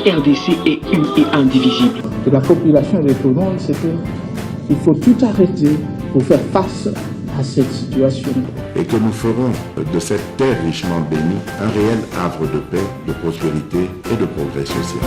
RDC est une et indivisible. Et la population répondante, c'est qu'il faut tout arrêter pour faire face à cette situation. Et que nous ferons de cette terre richement bénie un réel havre de paix, de prospérité et de progrès social.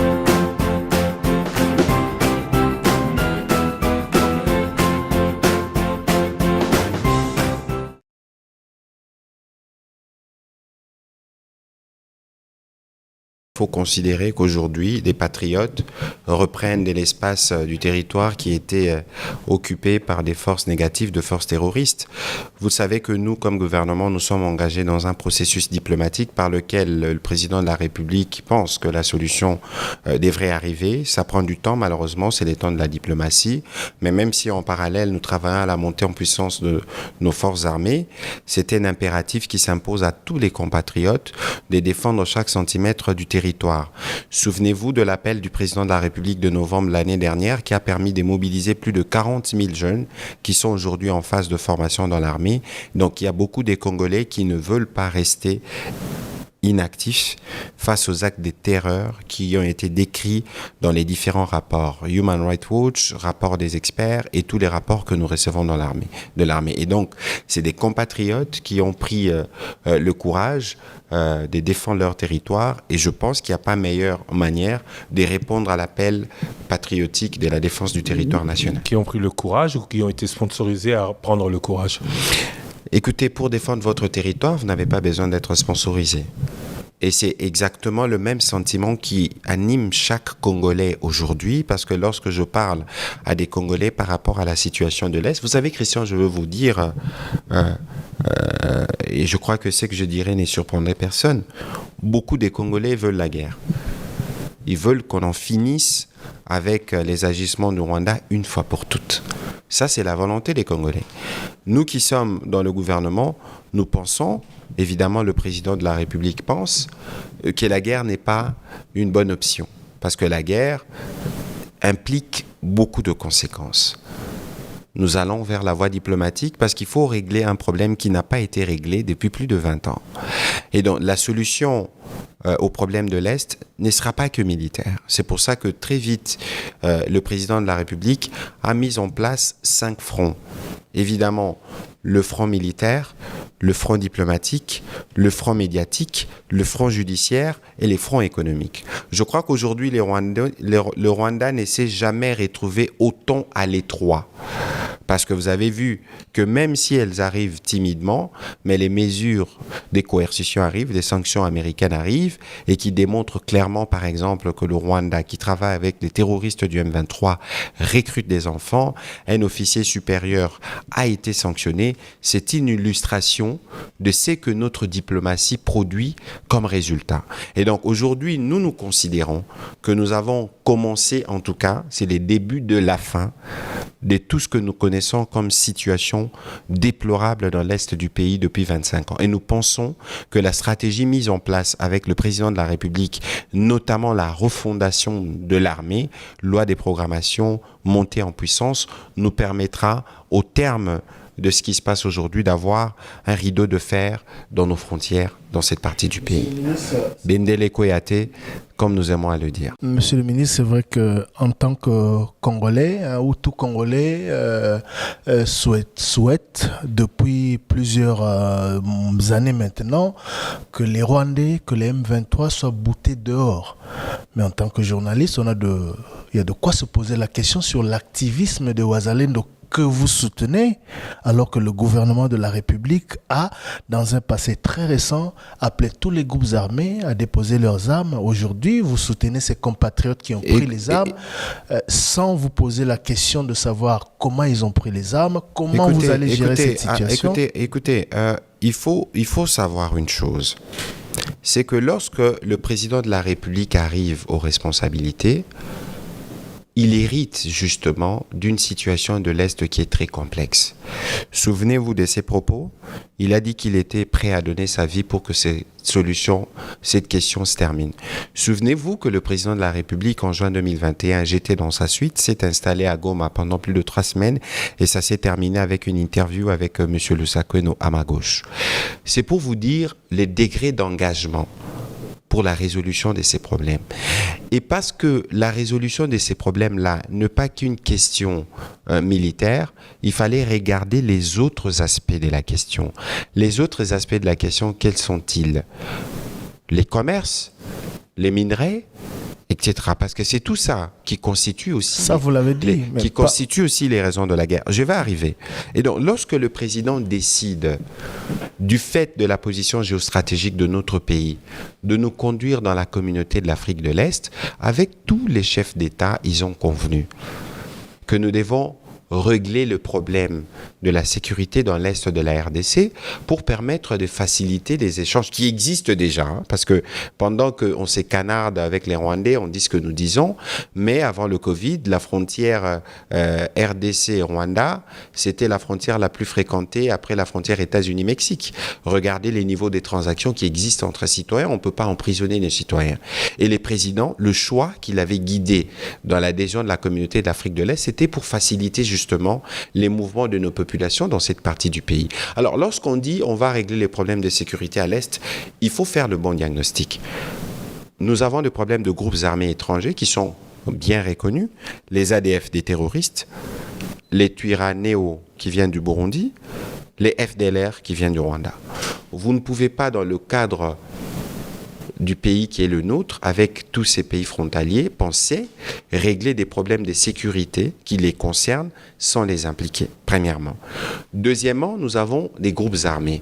Il faut considérer qu'aujourd'hui, des patriotes reprennent l'espace du territoire qui était occupé par des forces négatives, de forces terroristes. Vous savez que nous, comme gouvernement, nous sommes engagés dans un processus diplomatique par lequel le président de la République pense que la solution devrait arriver. Ça prend du temps, malheureusement, c'est les temps de la diplomatie. Mais même si en parallèle, nous travaillons à la montée en puissance de nos forces armées, c'était un impératif qui s'impose à tous les compatriotes de défendre chaque centimètre du territoire. Souvenez-vous de l'appel du président de la République de novembre l'année dernière qui a permis de mobiliser plus de 40 000 jeunes qui sont aujourd'hui en phase de formation dans l'armée. Donc il y a beaucoup de Congolais qui ne veulent pas rester inactifs face aux actes de terreur qui ont été décrits dans les différents rapports. Human Rights Watch, rapport des experts et tous les rapports que nous recevons dans l'armée. Et donc, c'est des compatriotes qui ont pris le courage de défendre leur territoire et je pense qu'il n'y a pas meilleure manière de répondre à l'appel patriotique de la défense du territoire national. Qui ont pris le courage ou qui ont été sponsorisés à prendre le courage ? Écoutez, pour défendre votre territoire, vous n'avez pas besoin d'être sponsorisé. Et c'est exactement le même sentiment qui anime chaque Congolais aujourd'hui, parce que lorsque je parle à des Congolais par rapport à la situation de l'Est, vous savez, Christian, je veux vous dire, et je crois que ce que je dirais ne surprendrait personne, beaucoup des Congolais veulent la guerre. Ils veulent qu'on en finisse avec les agissements du Rwanda une fois pour toutes. Ça, c'est la volonté des Congolais. Nous qui sommes dans le gouvernement, nous pensons, évidemment le président de la République pense, que la guerre n'est pas une bonne option. Parce que la guerre implique beaucoup de conséquences. Nous allons vers la voie diplomatique parce qu'il faut régler un problème qui n'a pas été réglé depuis plus de 20 ans. Et donc la solution au problème de l'Est ne sera pas que militaire. C'est pour ça que très vite, le président de la République a mis en place 5 fronts. Évidemment, le front militaire, le front diplomatique, le front médiatique, le front judiciaire et les fronts économiques. Je crois qu'aujourd'hui, le Rwanda ne s'est jamais retrouvé autant à l'étroit. Parce que vous avez vu que même si elles arrivent timidement, mais les mesures de coercition arrivent, les sanctions américaines arrivent et qui démontrent clairement, par exemple, que le Rwanda, qui travaille avec les terroristes du M23, recrute des enfants, un officier supérieur a été sanctionné. C'est une illustration de ce que notre diplomatie produit comme résultat. Et donc aujourd'hui, nous considérons que nous avons commencé, en tout cas, c'est les débuts de la fin de tout ce que nous connaissons comme situation déplorable dans l'Est du pays depuis 25 ans. Et nous pensons que la stratégie mise en place avec le président de la République, notamment la refondation de l'armée, loi des programmations, montée en puissance, nous permettra, au terme de ce qui se passe aujourd'hui, d'avoir un rideau de fer dans nos frontières, dans cette partie du pays. Bendele Koyate, comme nous aimons à le dire. Monsieur le ministre, c'est vrai qu'en tant que Congolais, ou tout Congolais, souhaite depuis plusieurs années maintenant que les Rwandais, que les M23 soient boutés dehors. Mais en tant que journaliste, il y a de quoi se poser la question sur l'activisme de Wazalendo que vous soutenez, alors que le gouvernement de la République a, dans un passé très récent, appelé tous les groupes armés à déposer leurs armes. Aujourd'hui, vous soutenez ces compatriotes qui ont pris les armes sans vous poser la question de savoir comment ils ont pris les armes, comment vous allez gérer cette situation. Écoutez, il faut savoir une chose. C'est que lorsque le président de la République arrive aux responsabilités, il hérite justement d'une situation de l'Est qui est très complexe. Souvenez-vous de ses propos. Il a dit qu'il était prêt à donner sa vie pour que cette question se termine. Souvenez-vous que le président de la République, en juin 2021, j'étais dans sa suite, s'est installé à Goma pendant plus de 3 semaines et ça s'est terminé avec une interview avec M. Lusakweno à ma gauche. C'est pour vous dire les degrés d'engagement pour la résolution de ces problèmes. Et parce que la résolution de ces problèmes-là n'est pas qu'une question militaire, il fallait regarder les autres aspects de la question. Les autres aspects de la question, quels sont-ils? Les commerces, les minerais, etc. Parce que c'est tout ça qui constitue aussi... Ça, vous l'avez dit. qui constitue aussi les raisons de la guerre. Je vais arriver. Et donc, lorsque le président décide, du fait de la position géostratégique de notre pays, de nous conduire dans la communauté de l'Afrique de l'Est, avec tous les chefs d'État, ils ont convenu que nous devons régler le problème de la sécurité dans l'Est de la RDC pour permettre de faciliter les échanges qui existent déjà. Hein, parce que pendant qu'on se canarde avec les Rwandais, on dit ce que nous disons, mais avant le Covid, la frontière RDC-Rwanda, c'était la frontière la plus fréquentée après la frontière États-Unis-Mexique. Regardez les niveaux des transactions qui existent entre citoyens, on ne peut pas emprisonner les citoyens. Et les présidents, le choix qu'il avait guidé dans l'adhésion de la communauté d'Afrique de l'Est, c'était pour faciliter justement les mouvements de nos populations dans cette partie du pays. Alors, lorsqu'on dit on va régler les problèmes de sécurité à l'Est, il faut faire le bon diagnostic. Nous avons des problèmes de groupes armés étrangers qui sont bien reconnus, les ADF des terroristes, les Twirwaneho qui viennent du Burundi, les FDLR qui viennent du Rwanda. Vous ne pouvez pas, dans le cadre du pays qui est le nôtre, avec tous ces pays frontaliers, penser régler des problèmes de sécurité qui les concernent sans les impliquer, premièrement. Deuxièmement, nous avons des groupes armés.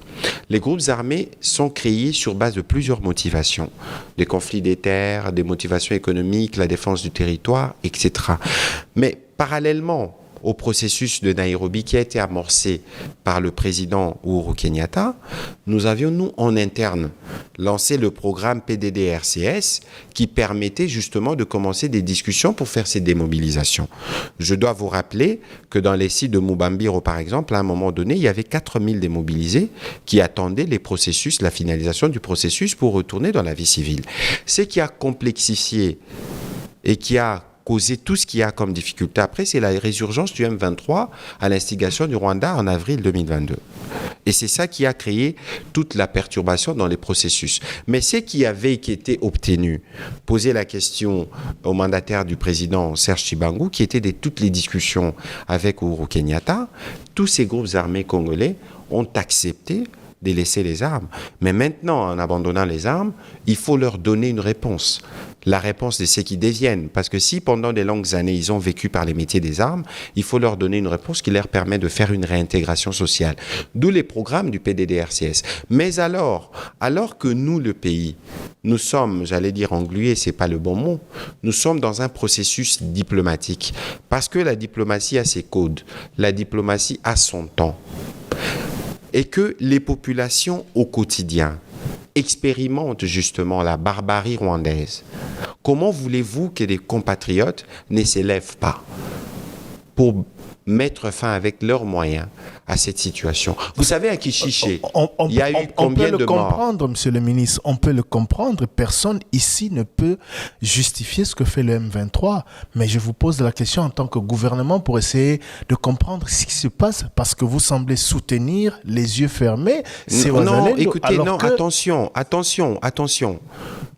Les groupes armés sont créés sur base de plusieurs motivations. Des conflits des terres, des motivations économiques, la défense du territoire, etc. Mais parallèlement au processus de Nairobi qui a été amorcé par le président Uhuru Kenyatta, nous avions, nous, en interne, lancé le programme PDDRCS qui permettait justement de commencer des discussions pour faire ces démobilisations. Je dois vous rappeler que dans les sites de Mubambiro, par exemple, à un moment donné, il y avait 4000 démobilisés qui attendaient les processus, la finalisation du processus pour retourner dans la vie civile. Ce qui a complexifié et qui a causé tout ce qu'il y a comme difficulté après, c'est la résurgence du M23 à l'instigation du Rwanda en avril 2022. Et c'est ça qui a créé toute la perturbation dans les processus. Mais ce qui avait été obtenu, poser la question au mandataire du président Serge Tshibangu, qui était de toutes les discussions avec Uhuru Kenyatta, tous ces groupes armés congolais ont accepté de laisser les armes. Mais maintenant, en abandonnant les armes, il faut leur donner une réponse. La réponse de ceux qui deviennent. Parce que si pendant des longues années, ils ont vécu par les métiers des armes, il faut leur donner une réponse qui leur permet de faire une réintégration sociale. D'où les programmes du PDDRCS. Mais alors que nous, le pays, nous sommes, j'allais dire englués, c'est pas le bon mot, nous sommes dans un processus diplomatique. Parce que la diplomatie a ses codes. La diplomatie a son temps. Et que les populations au quotidien expérimentent justement la barbarie rwandaise. Comment voulez-vous que des compatriotes ne s'élèvent pas pour mettre fin avec leurs moyens à cette situation? Vous savez, à Kishiché, il y a eu combien de morts? On peut le comprendre, monsieur le ministre, on peut le comprendre. Personne ici ne peut justifier ce que fait le M23. Mais je vous pose la question en tant que gouvernement pour essayer de comprendre ce qui se passe, parce que vous semblez soutenir les yeux fermés. Non, écoutez, non, attention.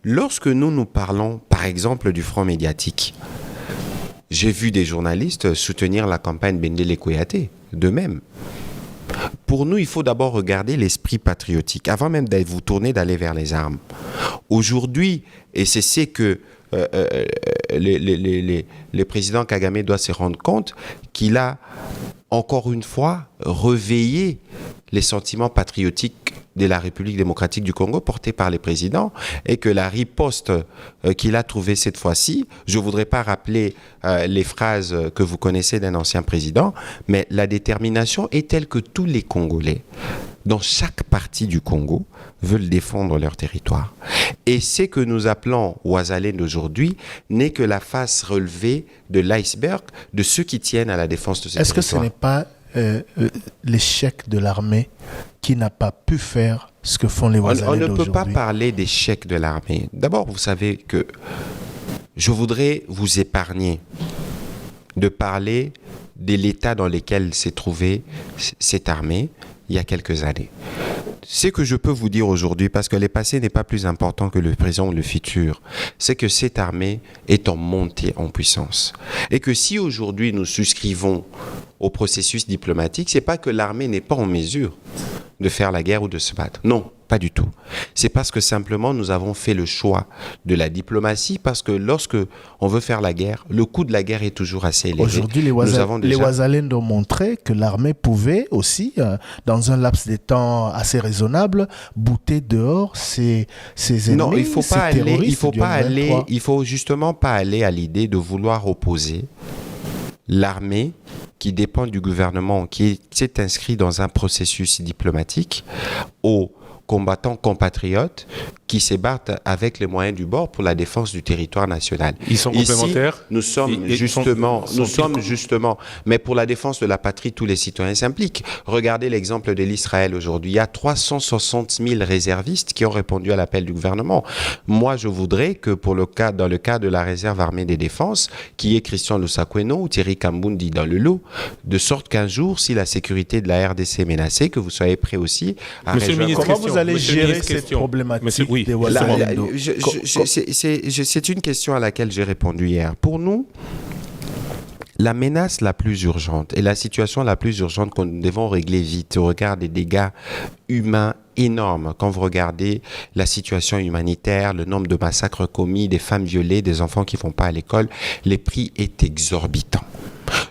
Lorsque nous parlons, par exemple, du front médiatique, j'ai vu des journalistes soutenir la campagne Bendele Koyate, de même. Pour nous, il faut d'abord regarder l'esprit patriotique, avant même d'aller vous tourner, d'aller vers les armes. Aujourd'hui, et c'est ce que le président Kagame doit se rendre compte, qu'il a encore une fois réveillé les sentiments patriotiques de la République démocratique du Congo portés par les présidents, et que la riposte qu'il a trouvée cette fois-ci, je ne voudrais pas rappeler les phrases que vous connaissez d'un ancien président, mais la détermination est telle que tous les Congolais, dans chaque partie du Congo, veulent défendre leur territoire. Et ce que nous appelons Ouazalène d'aujourd'hui n'est que la face relevée de l'iceberg de ceux qui tiennent à la défense de ce territoire. Est-ce que ce n'est pas l'échec de l'armée qui n'a pas pu faire ce que font les Ouazalènes d'aujourd'hui? On ne peut d'aujourd'hui pas parler d'échec de l'armée. D'abord, vous savez que je voudrais vous épargner de parler de l'état dans lequel s'est trouvée cette armée il y a quelques années. ce que je peux vous dire aujourd'hui, parce que le passé n'est pas plus important que le présent ou le futur, c'est que cette armée est en montée en puissance. Et que si aujourd'hui nous souscrivons au processus diplomatique, c'est pas que l'armée n'est pas en mesure de faire la guerre ou de se battre. Non, pas du tout. C'est parce que simplement nous avons fait le choix de la diplomatie, parce que lorsque on veut faire la guerre, le coût de la guerre est toujours assez élevé. Aujourd'hui, les Ouazalendo ont montré que l'armée pouvait aussi, dans un laps de temps assez raisonnable, bouter dehors ses ennemis. Non, il faut justement pas aller à l'idée de vouloir opposer l'armée qui dépend du gouvernement, qui s'est inscrit dans un processus diplomatique, aux combattants compatriotes qui se battent avec les moyens du bord pour la défense du territoire national. Ils sont complémentaires. Nous sommes justement, mais pour la défense de la patrie, tous les citoyens s'impliquent. Regardez l'exemple de l'Israël aujourd'hui. Il y a 360 000 réservistes qui ont répondu à l'appel du gouvernement. Moi, je voudrais que dans le cas de la réserve armée des défenses, qui est Christian Lusakweno ou Thierry Kambundi dans le lot, de sorte qu'un jour, si la sécurité de la RDC est menacée, que vous soyez prêts aussi à rejoindre. Comment vous allez gérer cette problématique? C'est une question à laquelle j'ai répondu hier. Pour nous, la menace la plus urgente et la situation la plus urgente que nous devons régler vite au regard des dégâts humains énormes, quand vous regardez la situation humanitaire, le nombre de massacres commis, des femmes violées, des enfants qui ne vont pas à l'école, les prix est exorbitant.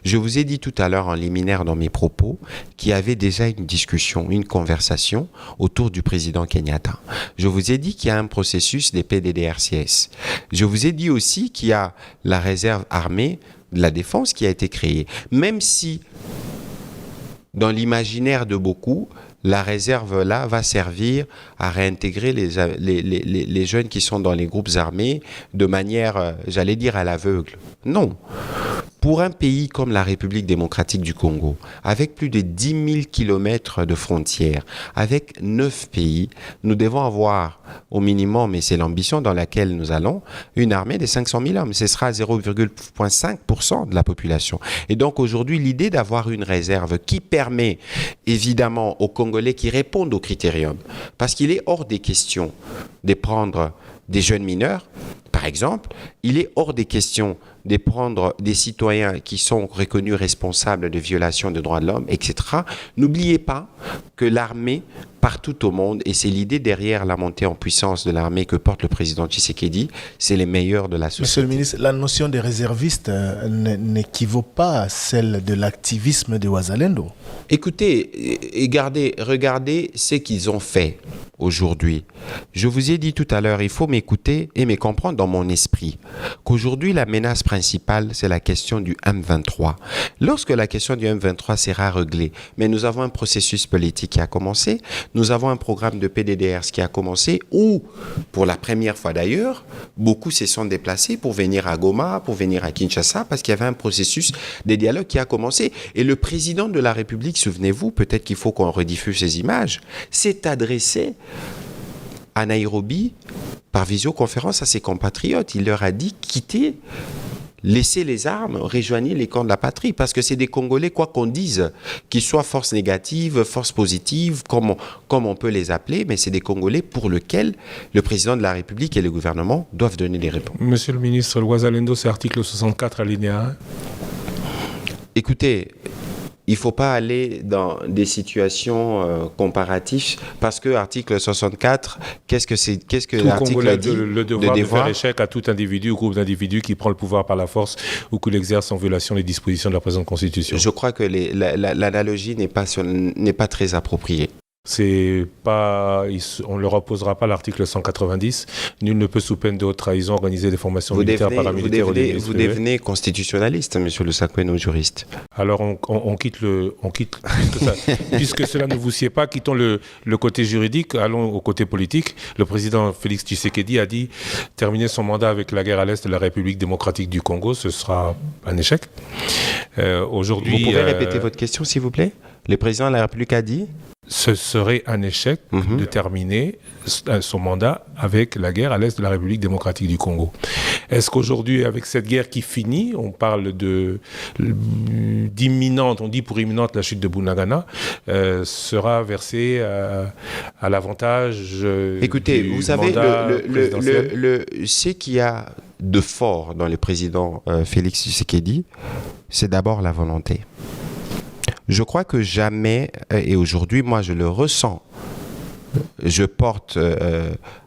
Je vous ai dit tout à l'heure en liminaire dans mes propos qu'il y avait déjà une discussion, une conversation autour du président Kenyatta. Je vous ai dit qu'il y a un processus des PDDRCS. Je vous ai dit aussi qu'il y a la réserve armée de la défense qui a été créée. Même si, dans l'imaginaire de beaucoup, la réserve là va servir à réintégrer les jeunes qui sont dans les groupes armés de manière, j'allais dire, à l'aveugle. Non. Pour un pays comme la République démocratique du Congo, avec plus de 10 000 kilomètres de frontières, avec 9 pays, nous devons avoir au minimum, et c'est l'ambition dans laquelle nous allons, une armée de 500 000 hommes. Ce sera 0,5% de la population. Et donc aujourd'hui, l'idée d'avoir une réserve qui permet évidemment aux Congolais qui répondent aux critériums, parce qu'il est hors des questions de prendre des jeunes mineurs, par exemple, il est hors des questions de prendre des citoyens qui sont reconnus responsables de violations de droits de l'homme, etc. N'oubliez pas que l'armée, partout au monde, et c'est l'idée derrière la montée en puissance de l'armée que porte le président Tshisekedi, c'est les meilleurs de la société. Monsieur le ministre, la notion de réserviste n'équivaut pas à celle de l'activisme de Ouazalendo. Écoutez, regardez ce qu'ils ont fait aujourd'hui. Je vous ai dit tout à l'heure, il faut m'écouter et me comprendre dans mon esprit qu'aujourd'hui, la menace principale, c'est la question du M23. Lorsque la question du M23 sera réglée, mais nous avons un processus politique qui a commencé, nous avons un programme de PDDR qui a commencé, où, pour la première fois d'ailleurs, beaucoup se sont déplacés pour venir à Goma, pour venir à Kinshasa, parce qu'il y avait un processus de dialogue qui a commencé. Et le président de la République, souvenez-vous, peut-être qu'il faut qu'on rediffuse ces images, s'est adressé à Nairobi par visioconférence à ses compatriotes. Il leur a dit quittez, laissez les armes, rejoignez les camps de la patrie, parce que c'est des Congolais, quoi qu'on dise, qu'ils soient force négative, force positive, comme on peut les appeler, mais c'est des Congolais pour lesquels le président de la République et le gouvernement doivent donner des réponses. Monsieur le ministre, Ouazalendo, c'est article 64 alinéa 1. Écoutez, il ne faut pas aller dans des situations comparatives, parce que article 64, qu'est-ce que l'article dit? Le devoir de faire échec à tout individu ou groupe d'individus qui prend le pouvoir par la force ou qui l'exerce en violation des dispositions de la présente Constitution. Je crois que l'analogie n'est pas très appropriée. On ne leur opposera pas l'article 190. Nul ne peut sous peine de haute trahison organiser des formations militaires, paramilitaires. Vous devenez constitutionnaliste, monsieur Lusakweno, juriste. Alors on quitte puisque cela ne vous sied pas, quittons le côté juridique, allons au côté politique. Le président Félix Tshisekedi a dit terminer son mandat avec la guerre à l'est de la République démocratique du Congo, ce sera un échec. Aujourd'hui, vous pouvez répéter votre question, s'il vous plaît? Le président de la République a dit? Ce serait un échec de terminer son mandat avec la guerre à l'est de la République démocratique du Congo. Est-ce qu'aujourd'hui, avec cette guerre qui finit, on parle d'imminente, on dit pour imminente la chute de Bunagana, sera versée à l'avantage Écoutez, du vous savez, présidentiel. ce qu'il y a de fort dans le président Félix Tshisekedi, c'est d'abord la volonté. Je crois que jamais, et aujourd'hui, moi je le ressens, je porte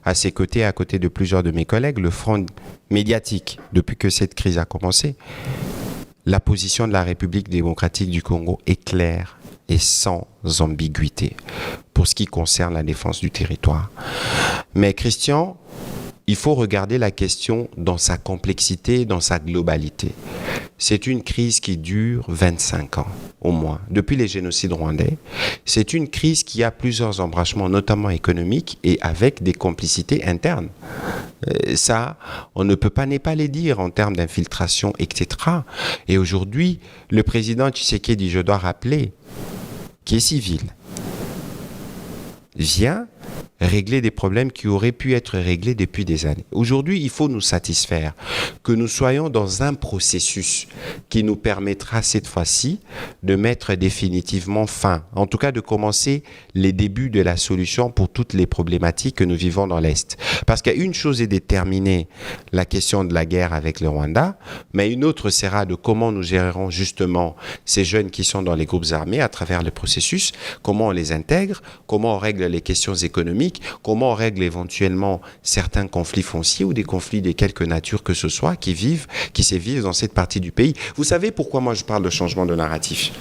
à ses côtés, à côté de plusieurs de mes collègues, le front médiatique depuis que cette crise a commencé. La position de la République démocratique du Congo est claire et sans ambiguïté pour ce qui concerne la défense du territoire. Mais Christian, il faut regarder la question dans sa complexité, dans sa globalité. C'est une crise qui dure 25 ans, au moins, depuis les génocides rwandais. C'est une crise qui a plusieurs embranchements, notamment économiques, et avec des complicités internes. Ça, on ne peut pas ne pas les dire en termes d'infiltration, etc. Et aujourd'hui, le président Tshisekedi, je dois rappeler, qui est civil, vient régler des problèmes qui auraient pu être réglés depuis des années. Aujourd'hui, il faut nous satisfaire que nous soyons dans un processus qui nous permettra cette fois-ci de mettre définitivement fin, en tout cas de commencer les débuts de la solution pour toutes les problématiques que nous vivons dans l'Est. Parce qu'une chose est déterminée, la question de la guerre avec le Rwanda, mais une autre sera de comment nous gérerons justement ces jeunes qui sont dans les groupes armés à travers le processus, comment on les intègre, comment on règle les questions économiques, comment on règle éventuellement certains conflits fonciers ou des conflits de quelque nature que ce soit qui sévissent dans cette partie du pays. Vous savez pourquoi moi je parle de changement de narratif?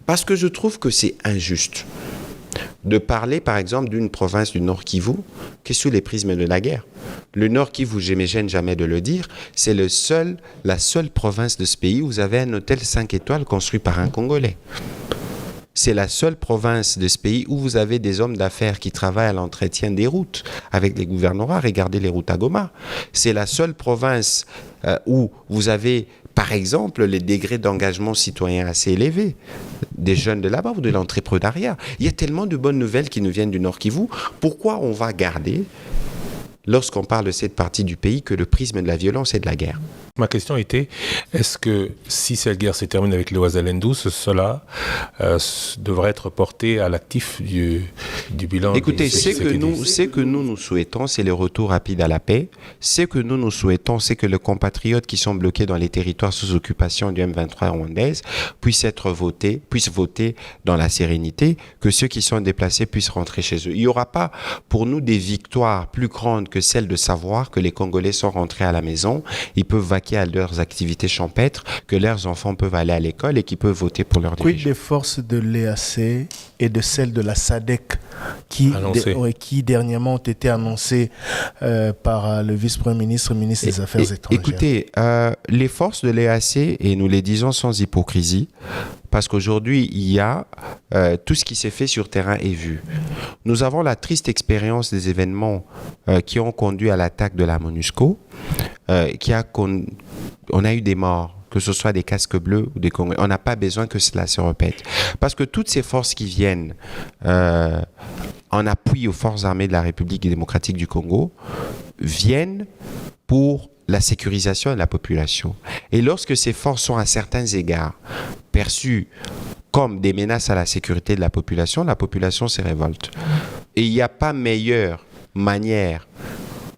Parce que je trouve que c'est injuste de parler par exemple d'une province du Nord Kivu qui est sous les prismes de la guerre. Le Nord Kivu, je ne me gêne jamais de le dire, c'est la seule province de ce pays où vous avez un hôtel 5 étoiles construit par un Congolais. C'est la seule province de ce pays où vous avez des hommes d'affaires qui travaillent à l'entretien des routes avec les gouvernements. Regardez les routes à Goma. C'est la seule province où vous avez, par exemple, les degrés d'engagement citoyen assez élevés des jeunes de là-bas ou de l'entrepreneuriat. Il y a tellement de bonnes nouvelles qui nous viennent du Nord Kivu. Pourquoi on va garder, lorsqu'on parle de cette partie du pays, que le prisme de la violence et de la guerre? Ma question était, est-ce que si cette guerre se termine avec les Ouazalendou, cela devrait être porté à l'actif du bilan? Écoutez, ce que nous souhaitons, c'est le retour rapide à la paix. Ce que nous souhaitons, c'est que les compatriotes qui sont bloqués dans les territoires sous occupation du M23 rwandaise puissent voter dans la sérénité, que ceux qui sont déplacés puissent rentrer chez eux. Il n'y aura pas pour nous des victoires plus grandes que celle de savoir que les Congolais sont rentrés à la maison, ils peuvent vaquer à leurs activités champêtres, que leurs enfants peuvent aller à l'école et qui peuvent voter pour leur dirigeants. Quid des forces de l'EAC et de celles de la SADC qui dernièrement ont été annoncées par le vice-premier ministre des Affaires étrangères? Écoutez, les forces de l'EAC, et nous les disons sans hypocrisie, parce qu'aujourd'hui, il y a tout ce qui s'est fait sur terrain est vu. Nous avons la triste expérience des événements qui ont conduit à l'attaque de la MONUSCO, on a eu des morts, que ce soit des casques bleus ou des Congolais. On n'a pas besoin que cela se répète. Parce que toutes ces forces qui viennent en appui aux forces armées de la République démocratique du Congo viennent pour la sécurisation de la population. Et lorsque ces forces sont à certains égards perçues comme des menaces à la sécurité de la population se révolte. Et il n'y a pas meilleure manière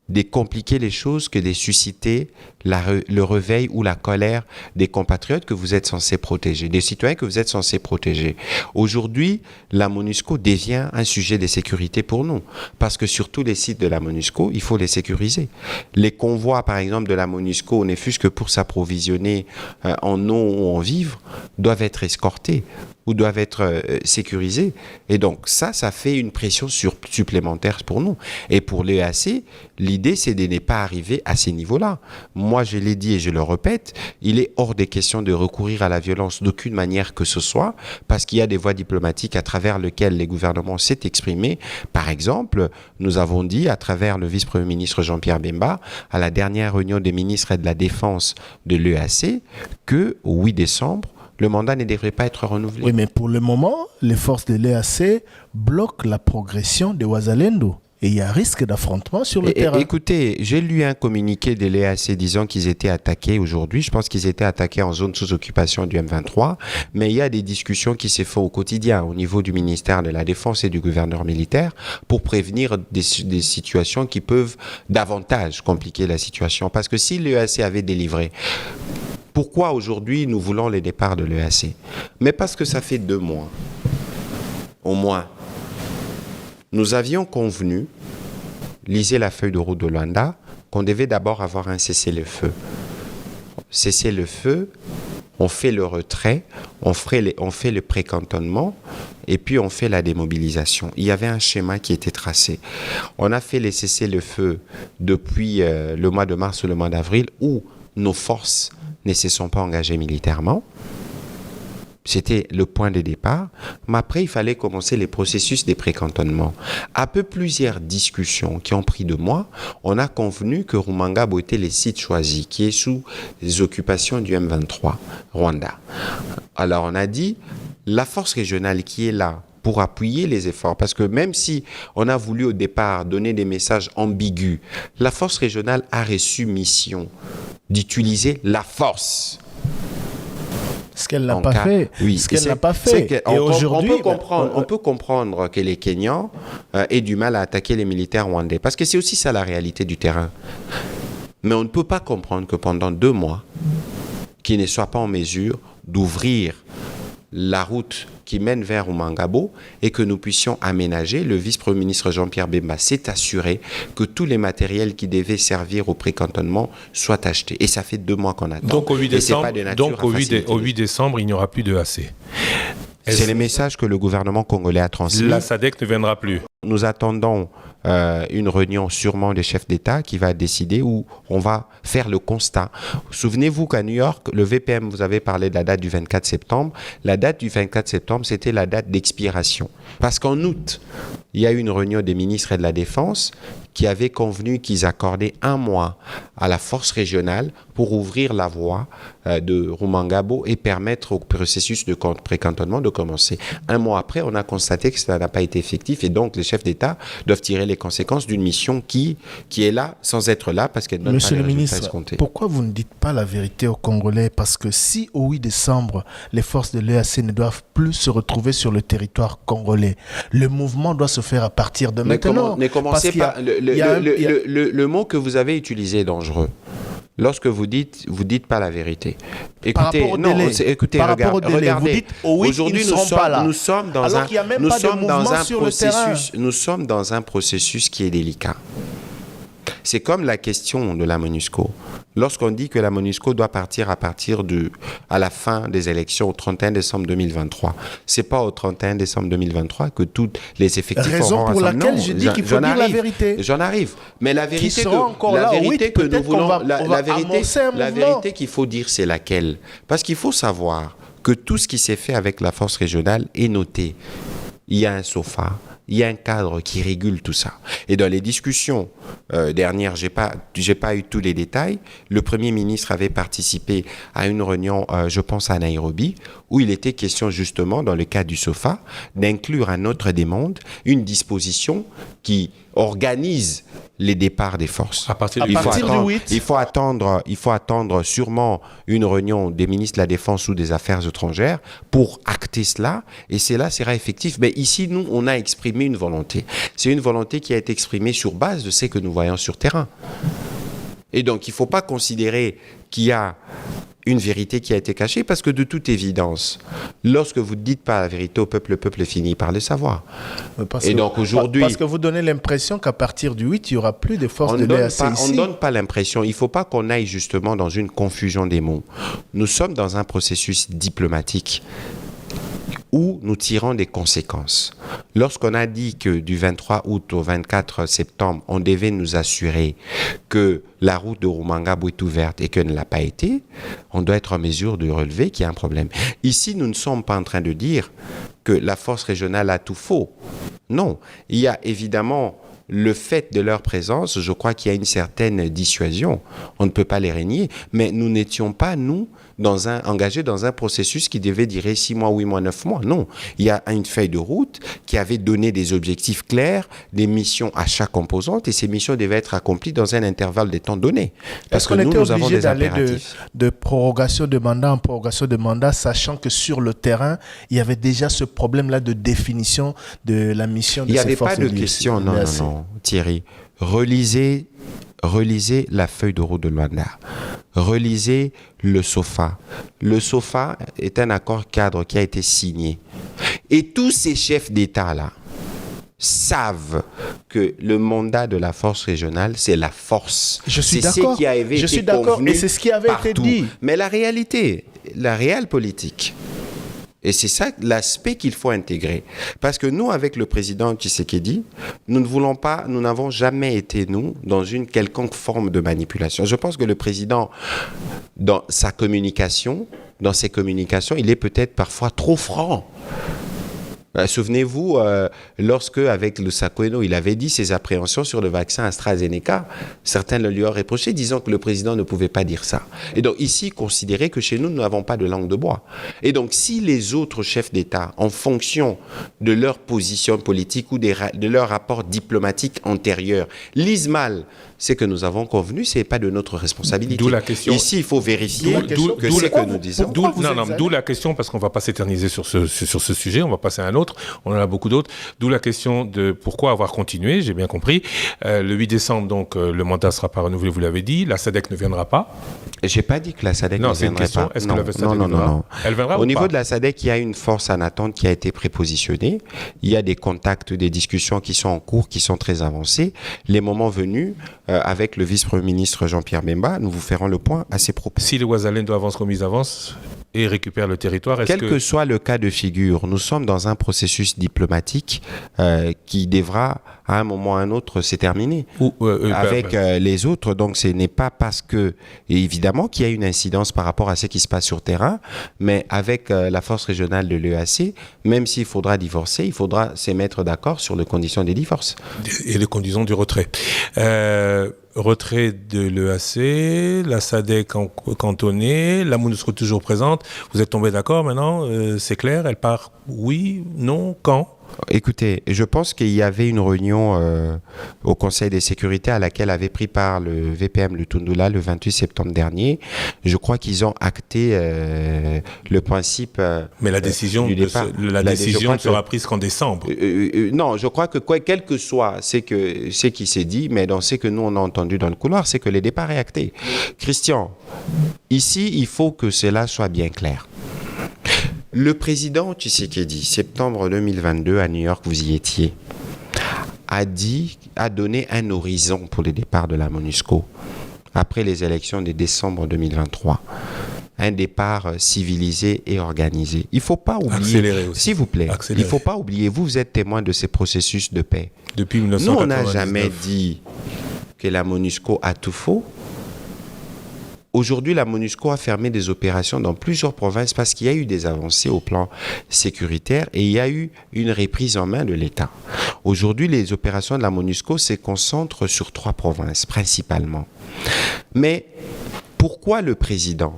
de compliquer les choses que de susciter le réveil ou la colère des compatriotes que vous êtes censés protéger, des citoyens que vous êtes censés protéger. Aujourd'hui, la MONUSCO devient un sujet de sécurité pour nous, parce que sur tous les sites de la MONUSCO, il faut les sécuriser. Les convois, par exemple, de la MONUSCO, ne fût-ce que pour s'approvisionner en eau ou en vivres, doivent être escortés ou doivent être sécurisés. Et donc ça fait une pression supplémentaire pour nous. Et pour l'EAC, l'idée, c'est de ne pas arriver à ces niveaux-là. Moi, je l'ai dit et je le répète, il est hors des questions de recourir à la violence d'aucune manière que ce soit, parce qu'il y a des voies diplomatiques à travers lesquelles les gouvernements s'est exprimé. Par exemple, nous avons dit à travers le vice-premier ministre Jean-Pierre Bemba, à la dernière réunion des ministres de la Défense de l'EAC, que au 8 décembre, le mandat ne devrait pas être renouvelé. Oui, mais pour le moment, les forces de l'EAC bloquent la progression des Ouazalendou. et il y a risque d'affrontement sur le terrain. Écoutez, j'ai lu un communiqué de l'EAC disant qu'ils étaient attaqués aujourd'hui. Je pense qu'ils étaient attaqués en zone sous occupation du M23, mais il y a des discussions qui se font au quotidien au niveau du ministère de la Défense et du gouverneur militaire pour prévenir des situations qui peuvent davantage compliquer la situation. Parce que si l'EAC avait délivré, pourquoi aujourd'hui nous voulons le départ de l'EAC? Mais parce que ça fait 2 mois, au moins, nous avions convenu, lisez la feuille de route de Luanda, qu'on devait d'abord avoir un cessez-le-feu. Cessez-le-feu, on fait le retrait, on fait le précantonnement et puis on fait la démobilisation. Il y avait un schéma qui était tracé. On a fait les cessez-le-feu depuis le mois de mars ou le mois d'avril où nos forces ne se sont pas engagées militairement. C'était le point de départ. Mais après, il fallait commencer les processus des précantonnements. Après plusieurs discussions qui ont pris 2 mois, on a convenu que Rumangabo était le site choisi, qui est sous les occupations du M23, Rwanda. Alors, on a dit, la force régionale qui est là pour appuyer les efforts, parce que même si on a voulu au départ donner des messages ambigus, la force régionale a reçu mission d'utiliser la force. Ce qu'elle n'a pas fait. Oui, ce qu'elle n'a pas fait. Et aujourd'hui, on peut comprendre que les Kenyans aient du mal à attaquer les militaires rwandais. Parce que c'est aussi ça la réalité du terrain. Mais on ne peut pas comprendre que pendant 2 mois, qu'ils ne soient pas en mesure d'ouvrir la route qui mène vers Rumangabo et que nous puissions aménager. Le vice-premier ministre Jean-Pierre Bemba s'est assuré que tous les matériels qui devaient servir au précantonnement soient achetés. Et ça fait 2 mois qu'on attend. Donc au 8 décembre, il n'y aura plus de AC. C'est le message que le gouvernement congolais a transmis. La SADC ne viendra plus. Nous attendons une réunion sûrement des chefs d'État qui va décider où on va faire le constat. Souvenez-vous qu'à New York, le VPM, vous avez parlé de la date du 24 septembre. La date du 24 septembre, c'était la date d'expiration. Parce qu'en août, il y a eu une réunion des ministres et de la Défense qui avaient convenu qu'ils accordaient 1 mois à la force régionale pour ouvrir la voie de Rumangabo et permettre au processus de précantonnement de commencer. 1 mois après, on a constaté que cela n'a pas été effectif et donc les chefs d'État doivent tirer les conséquences d'une mission qui est là sans être là parce qu'elle ne donne pas les résultats escomptés. Monsieur le ministre, pourquoi vous ne dites pas la vérité aux Congolais? Parce que si au 8 décembre, les forces de l'EAC ne doivent plus se retrouver sur le territoire congolais, le mouvement doit se faire à partir de maintenant. Ne commencez pas. Le mot que vous avez utilisé est dangereux. Lorsque vous dites pas la vérité. Écoutez, regardez. Aujourd'hui, nous sommes dans un processus qui est délicat. C'est comme la question de la MONUSCO. Lorsqu'on dit que la MONUSCO doit partir à la fin des élections au 31 décembre 2023, c'est pas au 31 décembre 2023 que tous les effectifs raison pour laquelle je dis qu'il faut dire la vérité. J'en arrive. Mais la vérité qu'il faut dire, c'est laquelle? Parce qu'il faut savoir que tout ce qui s'est fait avec la force régionale est noté. Il y a un SOFA. Il y a un cadre qui régule tout ça. Et dans les discussions dernières, j'ai pas eu tous les détails. Le Premier ministre avait participé à une réunion, je pense à Nairobi, où il était question justement, dans le cadre du SOFA, d'inclure à notre demande une disposition qui organise les départs des forces. À partir du 8. Il faut attendre sûrement une réunion des ministres de la Défense ou des Affaires étrangères pour acter cela, et cela sera effectif. Mais ici, nous, on a exprimé une volonté. C'est une volonté qui a été exprimée sur base de ce que nous voyons sur terrain. Et donc, il ne faut pas considérer qu'il y a une vérité qui a été cachée, parce que de toute évidence, lorsque vous ne dites pas la vérité au peuple, le peuple finit par le savoir. Donc aujourd'hui... Parce que vous donnez l'impression qu'à partir du 8, il n'y aura plus de forces de l'EAC ici. On ne donne pas l'impression. Il ne faut pas qu'on aille justement dans une confusion des mots. Nous sommes dans un processus diplomatique où nous tirons des conséquences. Lorsqu'on a dit que du 23 août au 24 septembre, on devait nous assurer que la route de Rumangabo est ouverte et qu'elle ne l'a pas été, on doit être en mesure de relever qu'il y a un problème. Ici, nous ne sommes pas en train de dire que la force régionale a tout faux. Non, il y a évidemment le fait de leur présence, je crois qu'il y a une certaine dissuasion. On ne peut pas les régner, mais nous n'étions pas, nous, engagé dans un processus qui devait durer 6 mois, 8 mois, 9 mois. Non, il y a une feuille de route qui avait donné des objectifs clairs, des missions à chaque composante, et ces missions devaient être accomplies dans un intervalle de temps donné. Parce que nous avons des impératifs. De prorogation de mandat en prorogation de mandat, sachant que sur le terrain, il y avait déjà ce problème-là de définition de la mission de ces forces. Il n'y avait pas de question, non, Thierry. Relisez la feuille de route de Luanda. Relisez le SOFA. Le SOFA est un accord cadre qui a été signé. Et tous ces chefs d'État-là savent que le mandat de la force régionale, c'est la force. Je suis d'accord. C'est ce qui avait été convenu, et c'est ce qui avait été dit. Mais la réalité, la réelle politique, et c'est ça l'aspect qu'il faut intégrer. Parce que nous, avec le président Tshisekedi, nous n'avons jamais été, dans une quelconque forme de manipulation. Je pense que le président, dans ses communications, il est peut-être parfois trop franc. Souvenez-vous, lorsque, avec le Sakoeno, il avait dit ses appréhensions sur le vaccin AstraZeneca, certains le lui ont reproché, disant que le président ne pouvait pas dire ça. Et donc, ici, considérez que chez nous, nous n'avons pas de langue de bois. Et donc, si les autres chefs d'État, en fonction de leur position politique ou de leur rapport diplomatique antérieur, lisent mal ce que nous avons convenu, ce n'est pas de notre responsabilité. D'où la question. Ici, il faut vérifier que c'est que nous disons. D'où la question, parce qu'on ne va pas s'éterniser sur ce sujet, on va passer à un autre. On en a beaucoup d'autres. D'où la question de pourquoi avoir continué, j'ai bien compris. Le 8 décembre, donc, le mandat ne sera pas renouvelé, vous l'avez dit. La SADC ne viendra pas. Je n'ai pas dit que la SADC ne viendrait pas. Est-ce que la SADC viendra ? Elle viendra Au niveau de la SADC, il y a une force en attente qui a été prépositionnée. Il y a des contacts, des discussions qui sont en cours, qui sont très avancées. Les moments venus, avec le vice-premier ministre Jean-Pierre Bemba, nous vous ferons le point à ces propos. Si les Ouazalènes doivent avance comme ils avancent et récupèrent le territoire, quel que soit le cas de figure, nous sommes dans un processus diplomatique qui devra à un moment ou à un autre se terminer avec les autres. Donc ce n'est pas parce que, évidemment qu'il y a une incidence par rapport à ce qui se passe sur terrain, mais avec la force régionale de l'EAC, même s'il faudra divorcer, il faudra se mettre d'accord sur les conditions des divorces. Et les conditions du retrait. Retrait de l'EAC, la SADC cantonnée, la MONUSCO toujours présente. Vous êtes tombé d'accord maintenant, c'est clair, elle part oui, non, quand ? Écoutez, je pense qu'il y avait une réunion au Conseil de sécurité à laquelle avait pris part le VPM Lutundula le 28 septembre dernier. Je crois qu'ils ont acté le principe mais la décision du départ. La décision sera prise qu'en décembre. Non, je crois que quel que soit ce qui s'est dit, mais dans ce que nous on a entendu dans le couloir, c'est que le départ est acté. Christian, ici, il faut que cela soit bien clair. Le président Tshisekedi, septembre 2022 à New York, vous y étiez, a donné un horizon pour le départ de la MONUSCO après les élections de décembre 2023. Un départ civilisé et organisé. Il ne faut pas oublier, s'il vous plaît, il ne faut pas oublier, vous êtes témoin de ces processus de paix. Depuis 1999. Nous, on n'a jamais dit que la MONUSCO a tout faux. Aujourd'hui, la MONUSCO a fermé des opérations dans plusieurs provinces parce qu'il y a eu des avancées au plan sécuritaire et il y a eu une reprise en main de l'État. Aujourd'hui, les opérations de la MONUSCO se concentrent sur 3 provinces principalement. Mais pourquoi le président,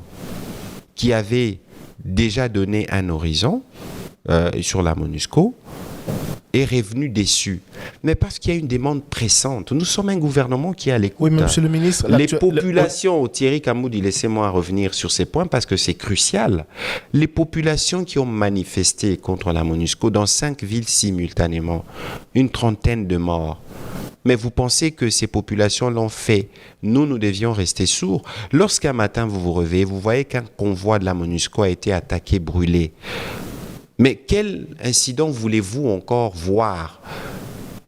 qui avait déjà donné un horizon sur la MONUSCO, est revenu déçu? Mais parce qu'il y a une demande pressante. Nous sommes un gouvernement qui est à l'écoute. Oui, mais monsieur le ministre... Les populations, Thierry Kamoudi, laissez-moi revenir sur ces points parce que c'est crucial. Les populations qui ont manifesté contre la MONUSCO dans 5 villes simultanément, une 30aine de morts. Mais vous pensez que ces populations l'ont fait? Nous devions rester sourds. Lorsqu'un matin vous vous réveillez, vous voyez qu'un convoi de la MONUSCO a été attaqué, brûlé. Mais quel incident voulez-vous encore voir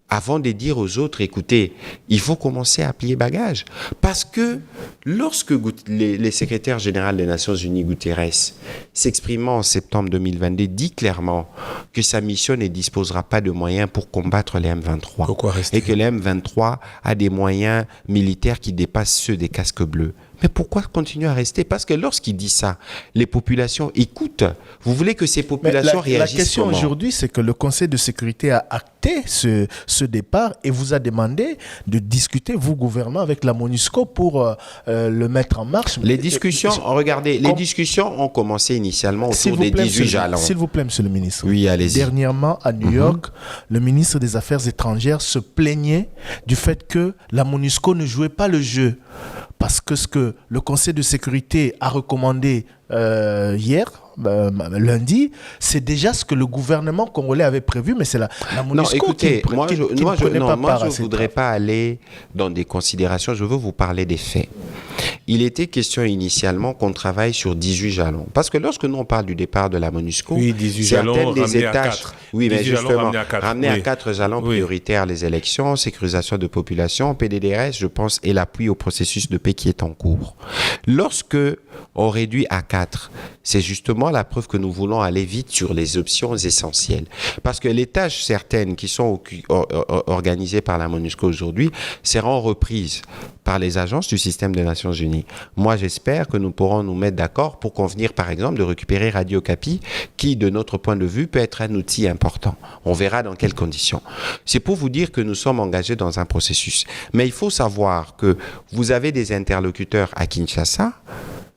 avant de dire aux autres, écoutez, il faut commencer à plier bagage? Parce que lorsque les secrétaires généraux des Nations Unies, Guterres, s'exprimant en septembre 2022, dit clairement que sa mission ne disposera pas de moyens pour combattre les M23. Et que les M23 a des moyens militaires qui dépassent ceux des casques bleus. Mais pourquoi continuer à rester? Parce que lorsqu'il dit ça, les populations écoutent. Vous voulez que ces populations réagissent La question comment? aujourd'hui, c'est que le Conseil de sécurité a acté ce départ et vous a demandé de discuter, vous, gouvernement, avec la MONUSCO pour le mettre en marche. Les discussions, regardez, les discussions ont commencé initialement autour des 18 jalons. S'il vous plaît, monsieur le ministre. Oui, allez-y. Dernièrement, à New York, le ministre des Affaires étrangères se plaignait du fait que la MONUSCO ne jouait pas le jeu. Parce que ce que le Conseil de sécurité a recommandé hier, lundi, c'est déjà ce que le gouvernement congolais avait prévu, mais c'est la MONUSCO non, écoutez, qui ne voudrais pas aller dans des considérations, je veux vous parler des faits. Il était question initialement qu'on travaille sur 18 jalons. Parce que lorsque nous on parle du départ de la MONUSCO, oui, 18 jalons des ramenés à 4. Oui, mais justement, ramenés à 4 jalons prioritaires, les élections, sécurisation de population, PDDRS, je pense, et l'appui au processus de paix qui est en cours. Lorsque on réduit à 4, c'est justement la preuve que nous voulons aller vite sur les options essentielles. Parce que les tâches certaines qui sont organisées par la MONUSCO aujourd'hui seront reprises par les agences du système des Nations Unies. Moi, j'espère que nous pourrons nous mettre d'accord pour convenir, par exemple, de récupérer Radio Okapi, qui, de notre point de vue, peut être un outil important. On verra dans quelles conditions. C'est pour vous dire que nous sommes engagés dans un processus. Mais il faut savoir que vous avez des interlocuteurs à Kinshasa,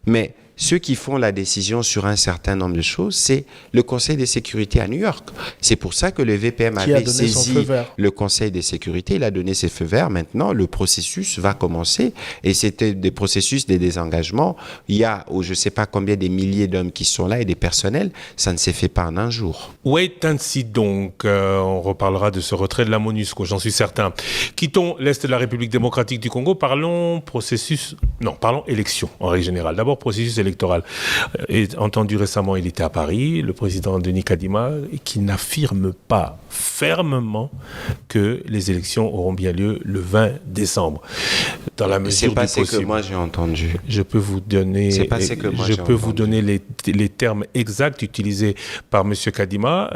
mais ceux qui font la décision sur un certain nombre de choses, c'est le Conseil de sécurité à New York. C'est pour ça que le VPM avait saisi le Conseil de sécurité. Il a donné ses feux verts. Maintenant, le processus va commencer. Et c'était des processus de désengagement. Il y a, je ne sais pas combien, des milliers d'hommes qui sont là et des personnels. Ça ne s'est fait pas en un jour. Wait and see donc. On reparlera de ce retrait de la MONUSCO, j'en suis certain. Quittons l'Est de la République démocratique du Congo. Parlons élection en règle générale. D'abord, processus électoral. Et entendu récemment, il était à Paris, le président Denis Kadima, qui n'affirme pas fermement que les élections auront bien lieu le 20 décembre. Dans la mesure du possible. C'est pas ce que moi j'ai entendu. Je peux vous donner, les termes exacts utilisés par M. Kadima.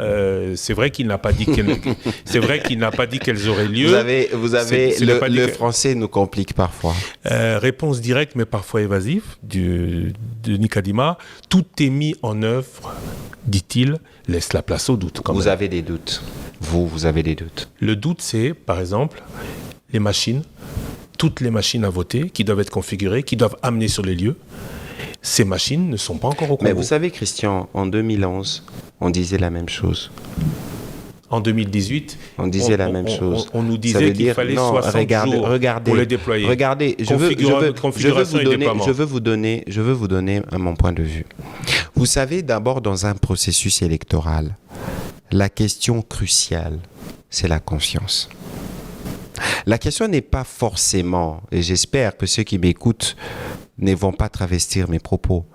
C'est vrai qu'il n'a pas dit qu'elles auraient lieu. Vous avez le français nous complique parfois. Réponse directe mais parfois évasive de Denis Kadima. Tout est mis en œuvre, dit-il, laisse la place au doute. Vous avez des doutes. Vous avez des doutes. Le doute, c'est, par exemple, les machines, toutes les machines à voter qui doivent être configurées, qui doivent amener sur les lieux. Ces machines ne sont pas encore au Congo. Mais vous savez, Christian, en 2011, on disait la même chose. En 2018, on disait la même chose. On nous disait qu'il fallait 60 jours pour les déployer. Regardez, je veux vous donner mon point de vue. Vous savez, d'abord, dans un processus électoral, la question cruciale, c'est la confiance. La question n'est pas forcément, et j'espère que ceux qui m'écoutent ne vont pas travestir mes propos,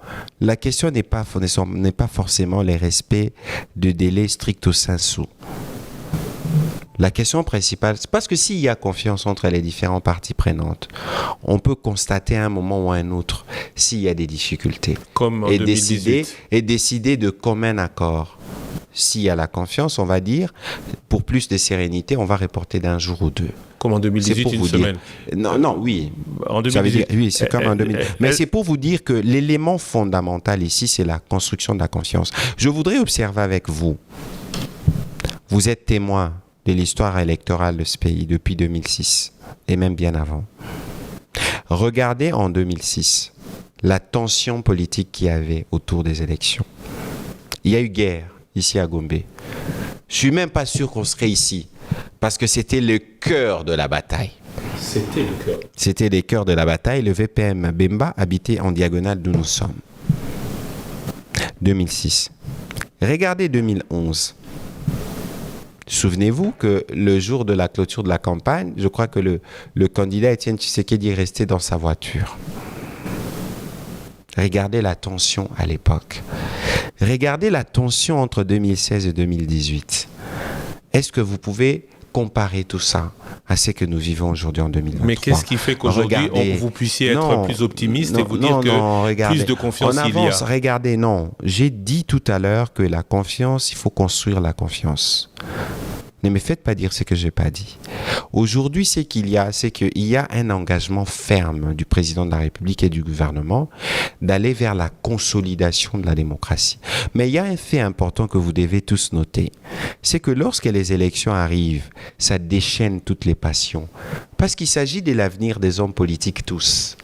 la question n'est pas forcément les respects de délai stricto sensu. La question principale, c'est parce que s'il y a confiance entre les différentes parties prenantes, on peut constater à un moment ou à un autre s'il y a des difficultés. Comme en 2018. Décider de commun accord. S'il y a la confiance, on va dire, pour plus de sérénité, on va reporter d'un jour ou deux. Comme en 2018, une semaine. Oui. En 2018. Oui, c'est comme en 2018. Mais c'est pour vous dire que l'élément fondamental ici, c'est la construction de la confiance. Je voudrais observer avec vous. Vous êtes témoin de l'histoire électorale de ce pays depuis 2006 et même bien avant. Regardez en 2006 la tension politique qu'il y avait autour des élections. Il y a eu guerre ici à Gombe. Je suis même pas sûr qu'on serait ici parce que c'était le cœur de la bataille. C'était le cœur de la bataille. Le VPM Bemba habitait en diagonale d'où nous sommes. 2006. Regardez 2011. Souvenez-vous que le jour de la clôture de la campagne, je crois que le candidat Étienne Tshisekedi est resté dans sa voiture. Regardez la tension à l'époque. Regardez la tension entre 2016 et 2018. Est-ce que vous pouvez comparer tout ça à ce que nous vivons aujourd'hui en 2023? Mais qu'est-ce qui fait qu'aujourd'hui, vous puissiez être plus optimiste et vous dire que plus de confiance il y a? Regardez, non. J'ai dit tout à l'heure que la confiance, il faut construire la confiance. Ne me faites pas dire ce que je n'ai pas dit. Aujourd'hui, c'est qu'il y a un engagement ferme du président de la République et du gouvernement d'aller vers la consolidation de la démocratie. Mais il y a un fait important que vous devez tous noter. C'est que lorsque les élections arrivent, ça déchaîne toutes les passions. Parce qu'il s'agit de l'avenir des hommes politiques tous.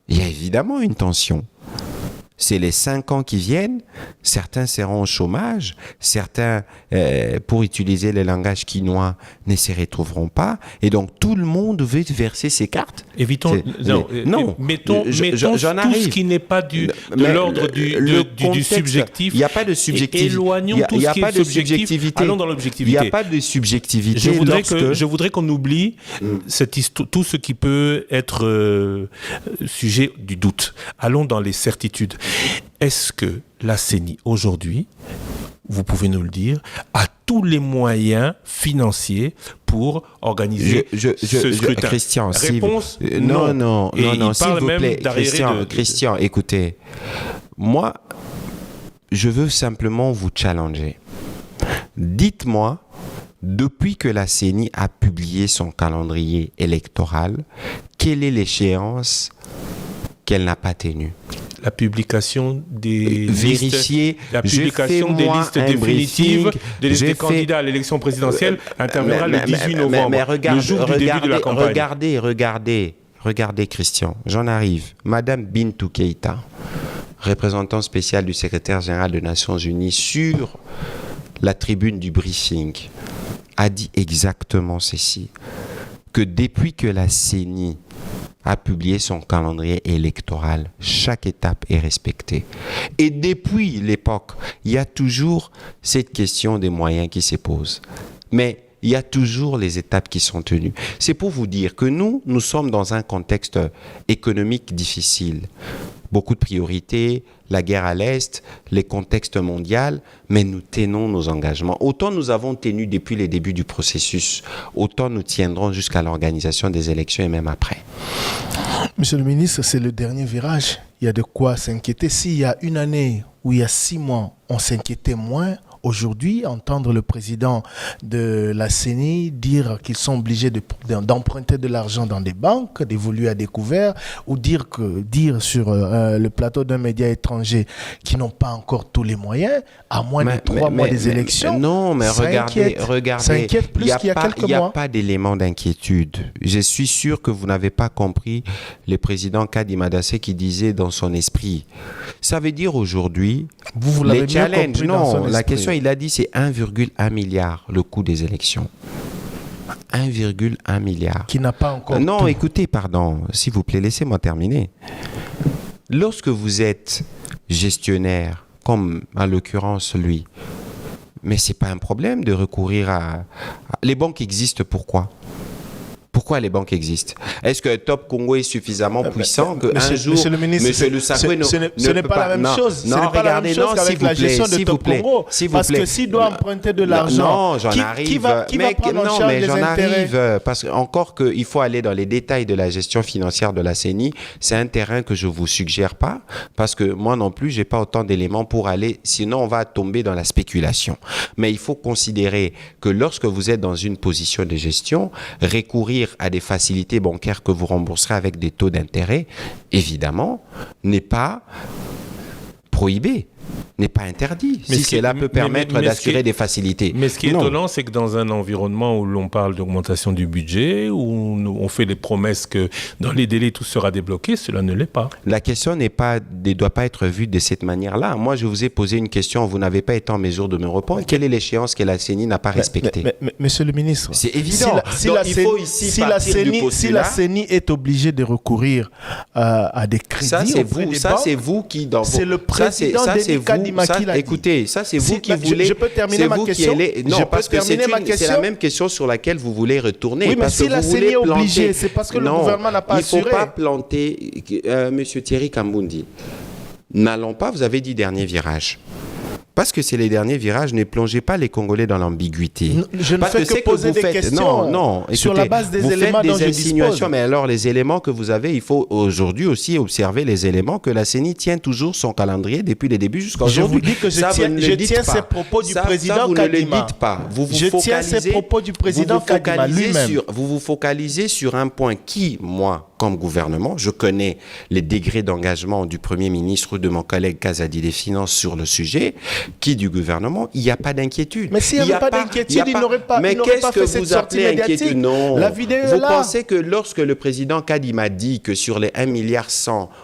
Il y a évidemment une tension. C'est les 5 ans qui viennent, certains seront au chômage, certains, pour utiliser le langage quinois, ne se retrouveront pas, et donc tout le monde veut verser ses cartes. Évitons, mettons tout ce qui n'est pas de l'ordre du subjectif. Il n'y a pas de subjectivité. Éloignons tout ce qui est subjectif, allons dans l'objectivité. Il n'y a pas de subjectivité. Je voudrais qu'on oublie tout ce qui peut être sujet du doute. Allons dans les certitudes. Est-ce que la CENI, aujourd'hui, vous pouvez nous le dire, a tous les moyens financiers pour organiser ce scrutin? Christian, réponse non, s'il vous plaît, Christian, écoutez, moi, je veux simplement vous challenger. Dites-moi, depuis que la CENI a publié son calendrier électoral, quelle est l'échéance qu'elle n'a pas tenue? La publication des vérifier, listes définitives des candidats à l'élection présidentielle interviendra le 18 novembre, le jour du début de la campagne. Regardez Christian, j'en arrive. Madame Bintou Keïta, représentant spécial du secrétaire général des Nations Unies sur la tribune du briefing, a dit exactement ceci, que depuis que la CENI a publié son calendrier électoral, chaque étape est respectée. Et depuis l'époque, il y a toujours cette question des moyens qui se pose. Mais il y a toujours les étapes qui sont tenues. C'est pour vous dire que nous sommes dans un contexte économique difficile. Beaucoup de priorités, la guerre à l'Est, les contextes mondiaux, mais nous tenons nos engagements. Autant nous avons tenu depuis les débuts du processus, autant nous tiendrons jusqu'à l'organisation des élections et même après. Monsieur le ministre, c'est le dernier virage. Il y a de quoi s'inquiéter. S'il y a une année où il y a 6 mois, on s'inquiétait moins, aujourd'hui, entendre le président de la CENI dire qu'ils sont obligés d'emprunter de l'argent dans des banques, d'évoluer à découvert, ou dire sur le plateau d'un média étranger qu'ils n'ont pas encore tous les moyens, à moins de 3 mois des élections. Non, mais regardez. Ça inquiète plus qu'il y a quelques mois. Il n'y a pas d'élément d'inquiétude. Je suis sûr que vous n'avez pas compris le président Kadi Madassé qui disait dans son esprit. Ça veut dire aujourd'hui, vous l'avez les bien challenges, compris dans son esprit. La question, il a dit, c'est 1,1 milliard le coût des élections. 1,1 milliard. Qui n'a pas encore non, tout. Écoutez, pardon, s'il vous plaît, laissez-moi terminer. Lorsque vous êtes gestionnaire, comme en l'occurrence lui, mais ce n'est pas un problème de recourir à... Les banques existent, pourquoi ? Pourquoi les banques existent? Est-ce que Top Congo est suffisamment puissant qu'un jour, Monsieur le ministre, Monsieur Lusakwe ce n'est pas la même chose. Ce n'est pas la même chose qu'avec la gestion de Top Congo. Parce que s'il doit emprunter de l'argent, qui va prendre en charge les intérêts? Parce qu'encore qu'il faut aller dans les détails de la gestion financière de la CENI, c'est un terrain que je ne vous suggère pas, parce que moi non plus, je n'ai pas autant d'éléments pour aller, sinon on va tomber dans la spéculation. Mais il faut considérer que lorsque vous êtes dans une position de gestion, recourir à des facilités bancaires que vous rembourserez avec des taux d'intérêt, évidemment, n'est pas prohibé, n'est pas interdit. Mais si cela peut permettre d'assurer des facilités. Mais ce qui est étonnant, c'est que dans un environnement où l'on parle d'augmentation du budget, où on fait les promesses que dans les délais tout sera débloqué, cela ne l'est pas. La question ne doit pas être vue de cette manière-là. Moi, je vous ai posé une question, vous n'avez pas été en mesure de me répondre. Quelle est l'échéance que la CENI n'a pas respectée? Monsieur le ministre, c'est évident. Si la CENI est obligée de recourir à des crédits, c'est vous qui dans c'est le président écoutez, ça c'est vous qui voulez. Je peux terminer ma question. Non, parce que c'est la même question sur laquelle vous voulez retourner. Oui, mais si la CENI est obligée, c'est parce que le gouvernement n'a pas assuré. Il ne faut pas planter, Monsieur Thierry Kambundi. N'allons pas, vous avez dit dernier virage. parce que c'est les derniers virages, ne plongez pas les Congolais dans l'ambiguïté. Je ne parce fais que poser des questions sur la base des éléments dont je dispose. Mais alors, les éléments que vous avez, il faut aujourd'hui aussi observer les éléments que la CENI tient toujours son calendrier depuis les débuts jusqu'à aujourd'hui. Je vous dis que je tiens ces propos du président Kadima. Vous ne le dites pas. Je tiens ces propos du président Kadima lui-même. Vous vous focalisez sur un point qui, moi, comme gouvernement, je connais les degrés d'engagement du Premier ministre ou de mon collègue Kazadi des Finances sur le sujet, qui du gouvernement, il n'y a pas d'inquiétude. Mais s'il n'y avait pas d'inquiétude, il n'aurait pas fait cette sortie médiatique. Non. La vidéo est là. Vous pensez que lorsque le président Kadima dit que sur les 1,1 milliard,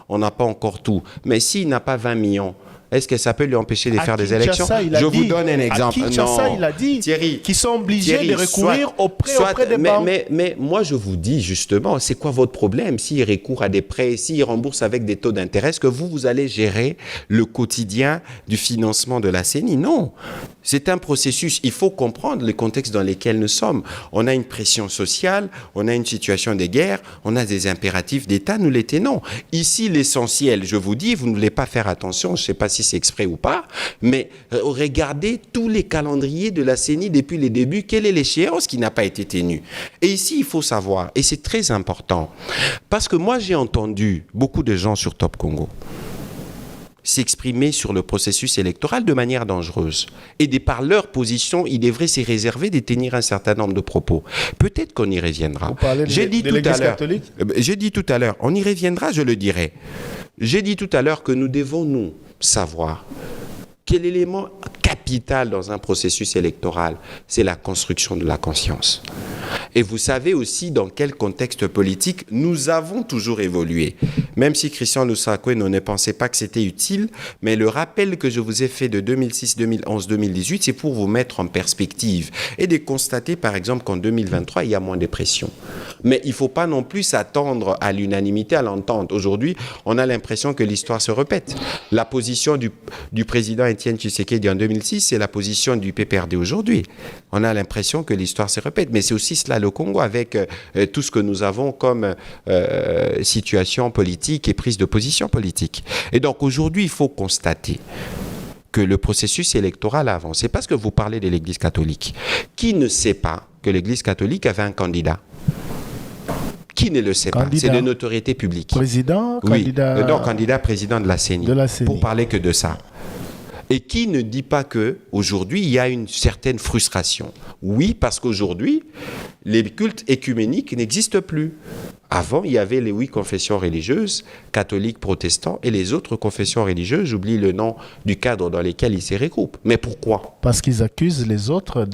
on n'a pas encore tout, mais s'il n'a pas 20 millions, est-ce que ça peut lui empêcher de faire des élections? Je vous donne un exemple. Kinshasa, il a dit qu'ils sont obligés de recourir auprès des banques. Mais moi, je vous dis justement, c'est quoi votre problème? S'ils recourent à des prêts, s'ils remboursent avec des taux d'intérêt, est-ce que vous allez gérer le quotidien du financement de la CENI? Non. C'est un processus. Il faut comprendre le contexte dans lequel nous sommes. On a une pression sociale, on a une situation de guerre, on a des impératifs d'État, nous les tenons. Ici, l'essentiel, je vous dis, vous ne voulez pas faire attention, je ne sais pas si c'est exprès ou pas, mais regardez tous les calendriers de la CENI depuis les débuts, quelle est l'échéance qui n'a pas été tenue. Et ici, il faut savoir, et c'est très important, parce que moi j'ai entendu beaucoup de gens sur Top Congo s'exprimer sur le processus électoral de manière dangereuse. Et de par leur position, ils devraient se réserver de tenir un certain nombre de propos. Peut-être qu'on y reviendra. Vous parlez de l'Église catholique ? J'ai dit tout à l'heure, on y reviendra, je le dirai. J'ai dit tout à l'heure que nous devons, nous, savoir quel élément capital dans un processus électoral, c'est la construction de la conscience. Et vous savez aussi dans quel contexte politique nous avons toujours évolué. Même si Christian Lusakwe ne pensait pas que c'était utile, mais le rappel que je vous ai fait de 2006, 2011, 2018, c'est pour vous mettre en perspective et de constater par exemple qu'en 2023, il y a moins de pression. Mais il ne faut pas non plus s'attendre à l'unanimité, à l'entente. Aujourd'hui, on a l'impression que l'histoire se répète. La position du président Étienne Tshisekedi en 2006, c'est la position du PPRD aujourd'hui. On a l'impression que l'histoire se répète, mais c'est aussi cela le Congo avec tout ce que nous avons comme situation politique et prise de position politique. Et donc aujourd'hui, il faut constater que le processus électoral a avancé parce que vous parlez de l'Église catholique. Qui ne sait pas que l'Église catholique avait un candidat? Qui ne le sait pas? C'est de notoriété publique. Président, oui. candidat... Non, candidat président de la CENI. Pour parler que de ça. Et qui ne dit pas qu'aujourd'hui, il y a une certaine frustration? Oui, parce qu'aujourd'hui, les cultes écuméniques n'existent plus. Avant, il y avait les 8 confessions religieuses, catholiques, protestants, et les autres confessions religieuses, j'oublie le nom du cadre dans lequel ils se regroupent. Mais pourquoi? Parce qu'ils accusent les autres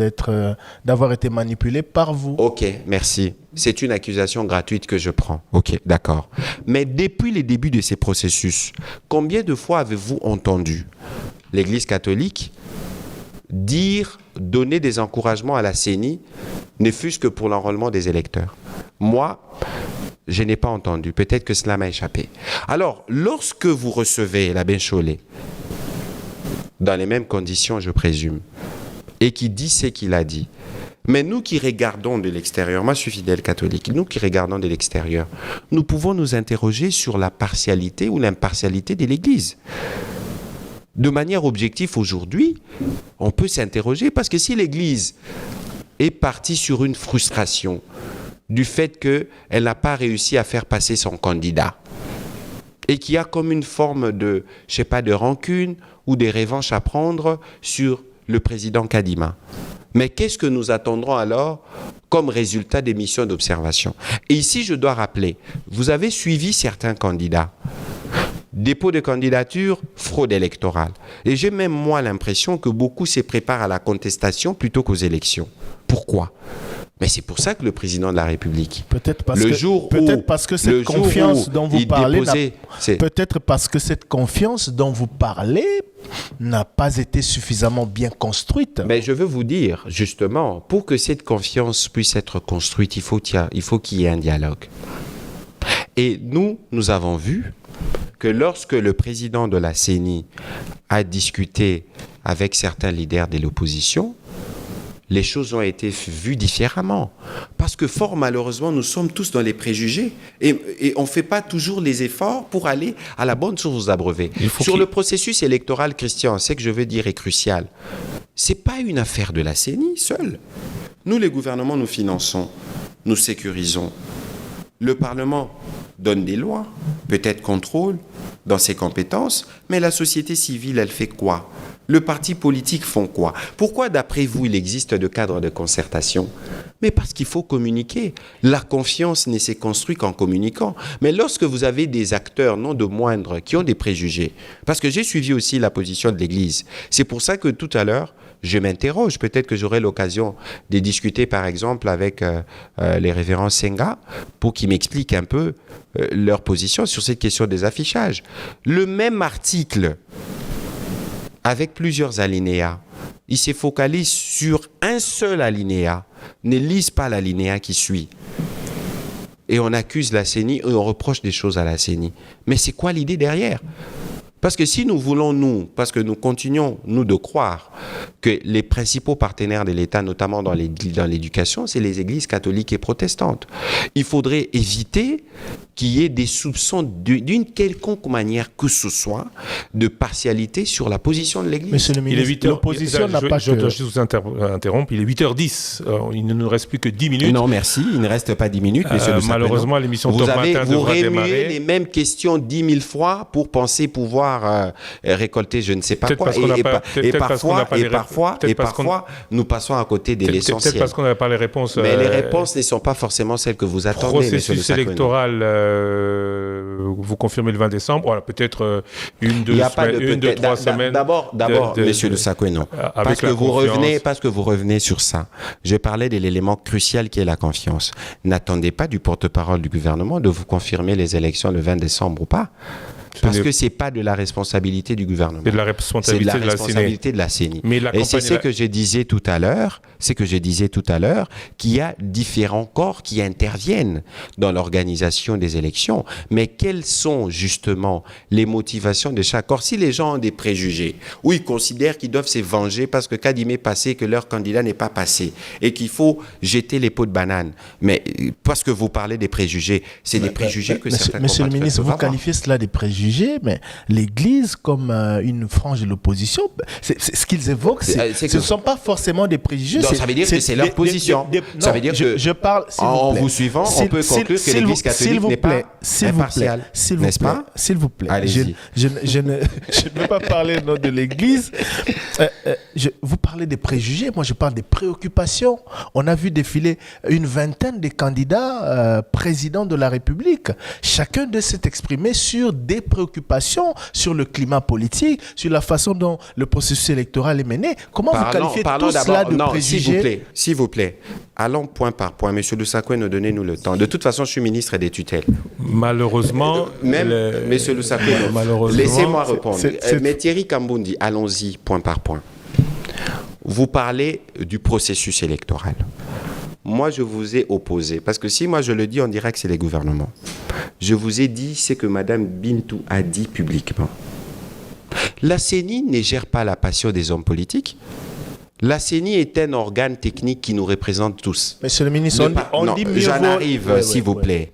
d'avoir été manipulés par vous. Ok, merci. C'est une accusation gratuite que je prends. Ok, d'accord. Mais depuis les débuts de ces processus, combien de fois avez-vous entendu l'Église catholique donner des encouragements à la CENI, ne fût-ce que pour l'enrôlement des électeurs? Moi, je n'ai pas entendu. Peut-être que cela m'a échappé. Alors, lorsque vous recevez l'abbé Chollet, dans les mêmes conditions, je présume, et qui dit ce qu'il a dit, mais nous qui regardons de l'extérieur, moi je suis fidèle catholique, nous qui regardons de l'extérieur, nous pouvons nous interroger sur la partialité ou l'impartialité de l'Église. De manière objective aujourd'hui, on peut s'interroger parce que si l'Église est partie sur une frustration du fait qu'elle n'a pas réussi à faire passer son candidat et qu'il y a comme une forme de, je sais pas, de rancune ou de revanche à prendre sur le président Kadima. Mais qu'est-ce que nous attendrons alors comme résultat des missions d'observation? Et ici, je dois rappeler, vous avez suivi certains candidats. Dépôt de candidature, fraude électorale. Et j'ai même moi l'impression que beaucoup se préparent à la contestation plutôt qu'aux élections. Pourquoi? Mais c'est pour ça que le président de la République, peut-être parce que cette confiance dont vous parlez n'a pas été suffisamment bien construite. Mais je veux vous dire, justement, pour que cette confiance puisse être construite, il faut qu'il y ait un dialogue. Et nous avons vu que lorsque le président de la CENI a discuté avec certains leaders de l'opposition, les choses ont été vues différemment. Parce que fort malheureusement, nous sommes tous dans les préjugés et on ne fait pas toujours les efforts pour aller à la bonne source abreuvée. Sur le processus électoral, Christian, ce que je veux dire est crucial. Ce n'est pas une affaire de la CENI seule. Nous, les gouvernements, nous finançons, nous sécurisons. Le Parlement donne des lois, peut-être contrôle dans ses compétences, mais la société civile, elle fait quoi ? Le parti politique font quoi ? Pourquoi, d'après vous, il existe de cadres de concertation ? Mais parce qu'il faut communiquer. La confiance ne s'est construite qu'en communiquant. Mais lorsque vous avez des acteurs, non de moindres, qui ont des préjugés, parce que j'ai suivi aussi la position de l'Église, c'est pour ça que tout à l'heure, je m'interroge, peut-être que j'aurai l'occasion de discuter par exemple avec les révérends Senga pour qu'ils m'expliquent un peu leur position sur cette question des affichages. Le même article, avec plusieurs alinéas, il se focalise sur un seul alinéa, ne lise pas l'alinéa qui suit. Et on accuse la CENI et on reproche des choses à la CENI. Mais c'est quoi l'idée derrière ? Parce que si nous voulons, parce que nous continuons, nous, de croire que les principaux partenaires de l'État, notamment dans l'éducation, c'est les églises catholiques et protestantes. Il faudrait éviter qu'il y ait des soupçons d'une quelconque manière que ce soit de partialité sur la position de l'Église. Monsieur le ministre, l'opposition n'a pas que... Je dois juste vous interrompre. Il est 8h10. Il ne nous reste plus que 10 minutes. Non, merci. Il ne reste pas 10 minutes, monsieur le malheureusement, l'émission Top Matin devra démarrer. Vous remuez les mêmes questions 10 000 fois pour penser pouvoir récolter je ne sais pas quoi. Et parfois, nous passons à côté de l'essentiel. Peut-être parce qu'on n'a pas les réponses. Mais les réponses ne sont pas forcément celles que vous attendez. Processus électoral, vous confirmez le 20 décembre. Voilà, peut-être une, deux, trois semaines. D'abord, monsieur Le Sakweno, parce que vous revenez sur ça. Je parlais de l'élément crucial qui est la confiance. N'attendez pas du porte-parole du gouvernement de vous confirmer les élections le 20 décembre ou pas. Parce que ce n'est pas de la responsabilité du gouvernement. C'est de la responsabilité de la CENI. Et c'est ce que je disais tout à l'heure, qu'il y a différents corps qui interviennent dans l'organisation des élections. Mais quelles sont justement les motivations de chaque corps ? Si les gens ont des préjugés, ou ils considèrent qu'ils doivent se venger parce que Kadimé passé, que leur candidat n'est pas passé, et qu'il faut jeter les pots de banane. Mais parce que vous parlez des préjugés, c'est des préjugés que certains Monsieur le ministre, vous qualifiez cela des préjugés, mais l'Église, comme une frange de l'opposition, ce qu'ils évoquent, ce ne sont pas forcément des préjugés. Non, ça veut dire que c'est leur position. Ça veut dire que, je parle, en vous suivant, on peut conclure que l'Église catholique n'est pas impartiale. N'est-ce pas ? S'il vous plaît. Je ne veux pas parler de l'Église. Vous parlez des préjugés, moi je parle des préoccupations. On a vu défiler une vingtaine de candidats présidents de la République. Chacun de s'est exprimé sur des préoccupations, sur le climat politique, sur la façon dont le processus électoral est mené. Comment vous qualifiez tout cela de préjugés ? S'il vous plaît, allons point par point. Monsieur Le Sakweno, donnez-nous le temps. De toute façon, je suis ministre des tutelles. Malheureusement... Monsieur Le Sakweno, laissez-moi répondre. Mais Thierry Kambundi, allons-y point par point. Vous parlez du processus électoral. Moi, je vous ai opposé. Parce que si moi je le dis, on dirait que c'est les gouvernements. Je vous ai dit ce que Mme Bintou a dit publiquement. La CENI ne gère pas la passion des hommes politiques. La CENI est un organe technique qui nous représente tous. Monsieur le ministre, on dit mieux j'en arrive, s'il vous plaît.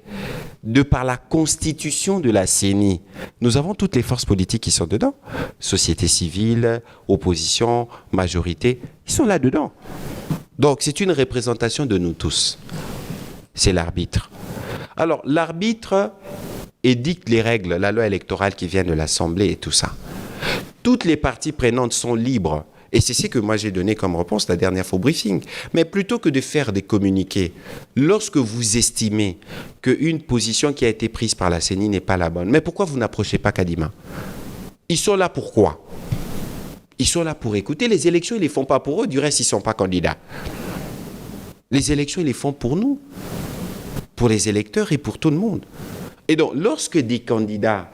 De par la constitution de la CENI, nous avons toutes les forces politiques qui sont dedans. Société civile, opposition, majorité, ils sont là-dedans. Donc, c'est une représentation de nous tous. C'est l'arbitre. Alors, l'arbitre édicte les règles, la loi électorale qui vient de l'Assemblée et tout ça. Toutes les parties prenantes sont libres. Et c'est ce que moi j'ai donné comme réponse la dernière fois au briefing. Mais plutôt que de faire des communiqués, lorsque vous estimez qu'une position qui a été prise par la CENI n'est pas la bonne, mais pourquoi vous n'approchez pas Kadima ? Ils sont là pour quoi ? Ils sont là pour écouter. Les élections, ils ne les font pas pour eux. Du reste, ils ne sont pas candidats. Les élections, ils les font pour nous, pour les électeurs et pour tout le monde. Et donc, lorsque des candidats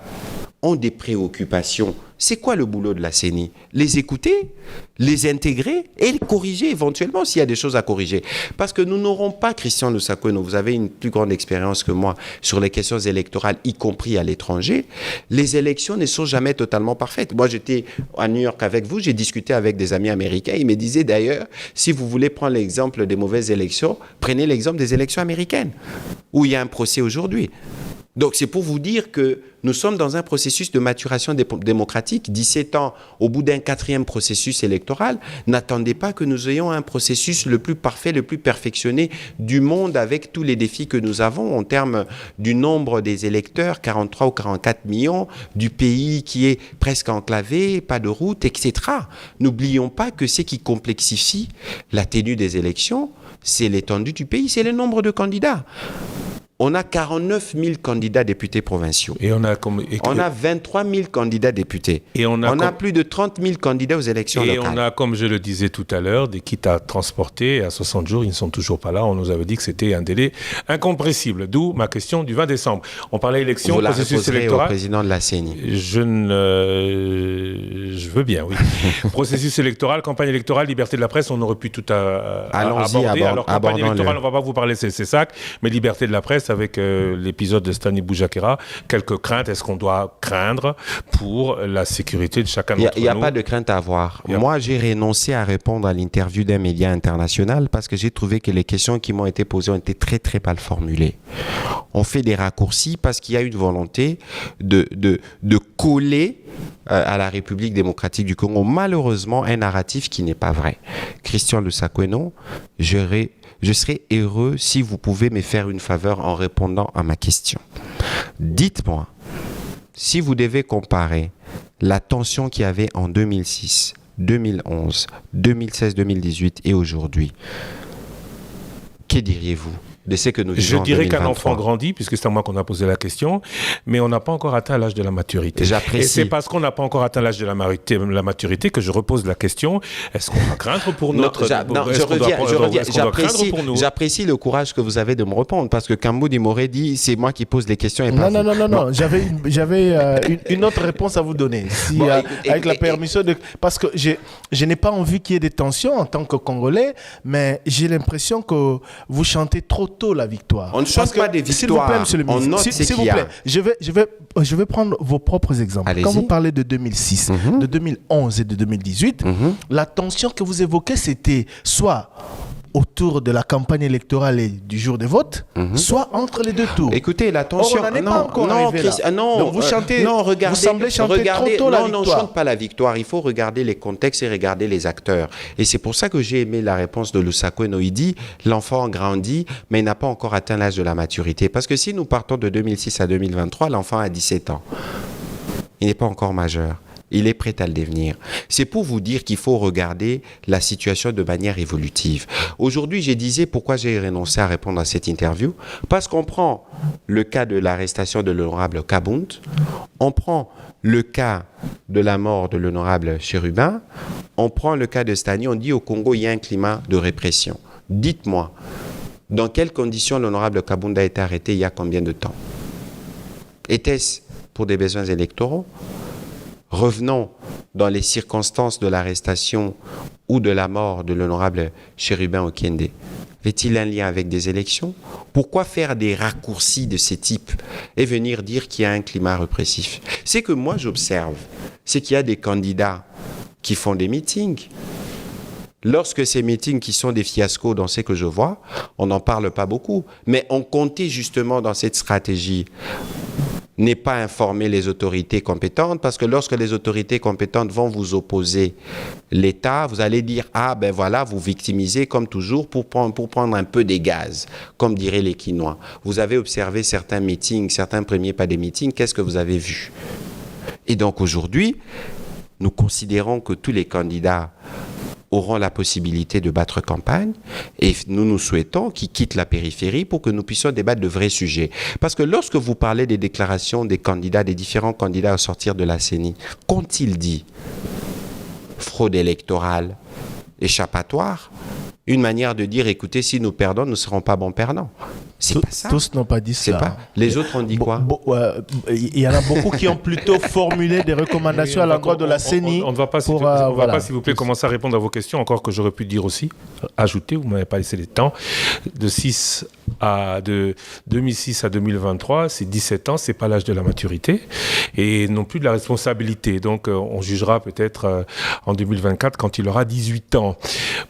ont des préoccupations. C'est quoi le boulot de la CENI? Les écouter, les intégrer et les corriger éventuellement s'il y a des choses à corriger. Parce que nous n'aurons pas, Christian Lusakoueno, vous avez une plus grande expérience que moi sur les questions électorales, y compris à l'étranger. Les élections ne sont jamais totalement parfaites. Moi, j'étais à New York avec vous, j'ai discuté avec des amis américains. Ils me disaient d'ailleurs, si vous voulez prendre l'exemple des mauvaises élections, prenez l'exemple des élections américaines, où il y a un procès aujourd'hui. Donc, c'est pour vous dire que nous sommes dans un processus de maturation démocratique. 17 ans, au bout d'un 4e processus électoral, n'attendez pas que nous ayons un processus le plus parfait, le plus perfectionné du monde avec tous les défis que nous avons en termes du nombre des électeurs, 43 ou 44 millions, du pays qui est presque enclavé, pas de route, etc. N'oublions pas que ce qui complexifie la tenue des élections, c'est l'étendue du pays, c'est le nombre de candidats. On a 49 000 candidats députés provinciaux. Et on a 23 000 candidats députés. Et on a plus de 30 000 candidats aux élections locales. Et on a, comme je le disais tout à l'heure, des kits à transporter. À 60 jours, ils ne sont toujours pas là. On nous avait dit que c'était un délai incompressible. D'où ma question du 20 décembre. On parlait élection, processus électoral. Au président de la CENI. Je veux bien, oui. Processus électoral, campagne électorale, liberté de la presse, on aurait pu tout aborder. Alors, campagne électorale, on ne va pas vous parler de ces sacs, mais liberté de la presse, avec l'épisode de Stanley Boujakera, quelques craintes, est-ce qu'on doit craindre pour la sécurité de chacun d'entre nous? Il n'y a pas de crainte à avoir. Moi, j'ai renoncé à répondre à l'interview d'un média international parce que j'ai trouvé que les questions qui m'ont été posées ont été très, très mal formulées. On fait des raccourcis parce qu'il y a une volonté de coller à la République démocratique du Congo, malheureusement, un narratif qui n'est pas vrai. Christian Lusakoueno, je serais heureux si vous pouvez me faire une faveur en répondant à ma question. Dites-moi, si vous devez comparer la tension qu'il y avait en 2006, 2011, 2016, 2018 et aujourd'hui, que diriez-vous de ce que nous vivons? Je dirais qu'un 2023. enfant grandit, puisque c'est à moi qu'on a posé la question, mais on n'a pas encore atteint l'âge de la maturité. J'apprécie. Et c'est parce qu'on n'a pas encore atteint l'âge de la maturité que je repose la question, est-ce qu'on va craindre pour notre... J'apprécie le courage que vous avez de me répondre, parce que Kamboudi m'aurait dit, c'est moi qui pose les questions et pas vous. Non. J'avais une autre réponse à vous donner. Si, Bon, avec la permission de... Parce que je n'ai pas envie qu'il y ait des tensions en tant que Congolais, mais j'ai l'impression que vous chantez trop tôt la victoire. On ne chante pas des victoires, on note ce qu'il y a. Je vais prendre vos propres exemples. Allez-y. Quand vous parlez de 2006, de 2011 et de 2018, la tension que vous évoquez, c'était soit autour de la campagne électorale et du jour des votes, soit entre les deux tours. Écoutez, la tension... Or, on n'en est pas encore arrivé là. Donc vous chantez, vous semblez chanter trop tôt la victoire. Non, on ne chante pas la victoire. Il faut regarder les contextes et regarder les acteurs. Et c'est pour ça que j'ai aimé la réponse de Lusakoueno. Il dit, l'enfant grandit, mais il n'a pas encore atteint l'âge de la maturité. Parce que si nous partons de 2006 à 2023, l'enfant a 17 ans. Il n'est pas encore majeur. Il est prêt à le devenir. C'est pour vous dire qu'il faut regarder la situation de manière évolutive. Aujourd'hui, je disais pourquoi j'ai renoncé à répondre à cette interview. Parce qu'on prend le cas de l'arrestation de l'honorable Kabound, on prend le cas de la mort de l'honorable Chérubin, on prend le cas de Stani, on dit au Congo, il y a un climat de répression. Dites-moi, dans quelles conditions l'honorable Kabound a été arrêté il y a combien de temps? Était-ce pour des besoins électoraux? Revenons dans les circonstances de l'arrestation ou de la mort de l'honorable Chérubin Okende. Avait-il un lien avec des élections? Pourquoi faire des raccourcis de ce type et venir dire qu'il y a un climat répressif? C'est que moi j'observe, c'est qu'il y a des candidats qui font des meetings. Lorsque ces meetings qui sont des fiascos dans ce que je vois, on n'en parle pas beaucoup. Mais on comptait justement dans cette stratégie n'est pas informer les autorités compétentes, parce que lorsque les autorités compétentes vont vous opposer l'État, vous allez dire, ah ben voilà, vous victimisez comme toujours pour prendre un peu des gaz, comme diraient les Quinois. Vous avez observé certains meetings, certains premiers pas des meetings, qu'est-ce que vous avez vu? Et donc aujourd'hui, nous considérons que tous les candidats auront la possibilité de battre campagne et nous souhaitons qu'ils quittent la périphérie pour que nous puissions débattre de vrais sujets. Parce que lorsque vous parlez des déclarations des candidats, des différents candidats à sortir de la CENI, qu'ont-ils dit? Fraude électorale, échappatoire, une manière de dire, écoutez, si nous perdons, nous ne serons pas bons perdants. C'est pas ça. Tous n'ont pas dit C'est ça. pas. Les autres ont dit quoi? Il y en a beaucoup qui ont plutôt formulé des recommandations à l'endroit de la CENI. On ne va pas, s'il vous plaît, commencer à répondre à vos questions, encore que j'aurais pu dire aussi, ajouter, vous ne m'avez pas laissé le temps, de 2006 à 2023, c'est 17 ans, ce n'est pas l'âge de la maturité, et non plus de la responsabilité. Donc, on jugera peut-être en 2024 quand il aura 18 ans.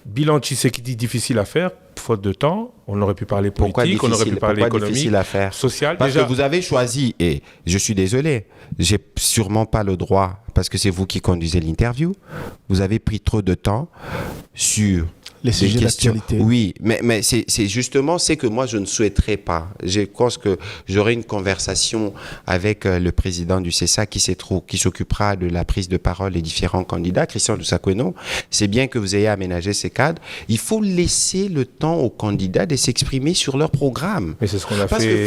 Bilan Tshisekedi difficile à faire, faute de temps. On aurait pu parler politique, on aurait pu parler économique, social. Parce que vous avez choisi, et je suis désolé, j'ai sûrement pas le droit, parce que c'est vous qui conduisez l'interview, vous avez pris trop de temps sur les sujets d'actualité. Oui, mais c'est justement ce que moi je ne souhaiterais pas. Je pense que j'aurai une conversation avec le président du CESA qui s'occupera de la prise de parole des différents candidats, Christian Lusakwenon. C'est bien que vous ayez aménagé ces cadres. Il faut laisser le temps aux candidats de s'exprimer sur leur programme. Mais c'est ce qu'on a Parce fait que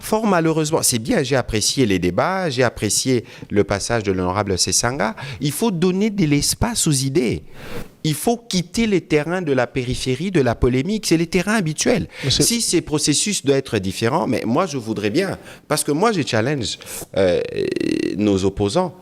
fort malheureusement, c'est bien, j'ai apprécié les débats, j'ai apprécié le passage de l'honorable Sessanga. Il faut donner de l'espace aux idées. Il faut quitter les terrains de la périphérie, de la polémique. C'est les terrains habituels. Si ces processus doivent être différents, mais moi, je voudrais bien. Parce que moi, je challenge nos opposants.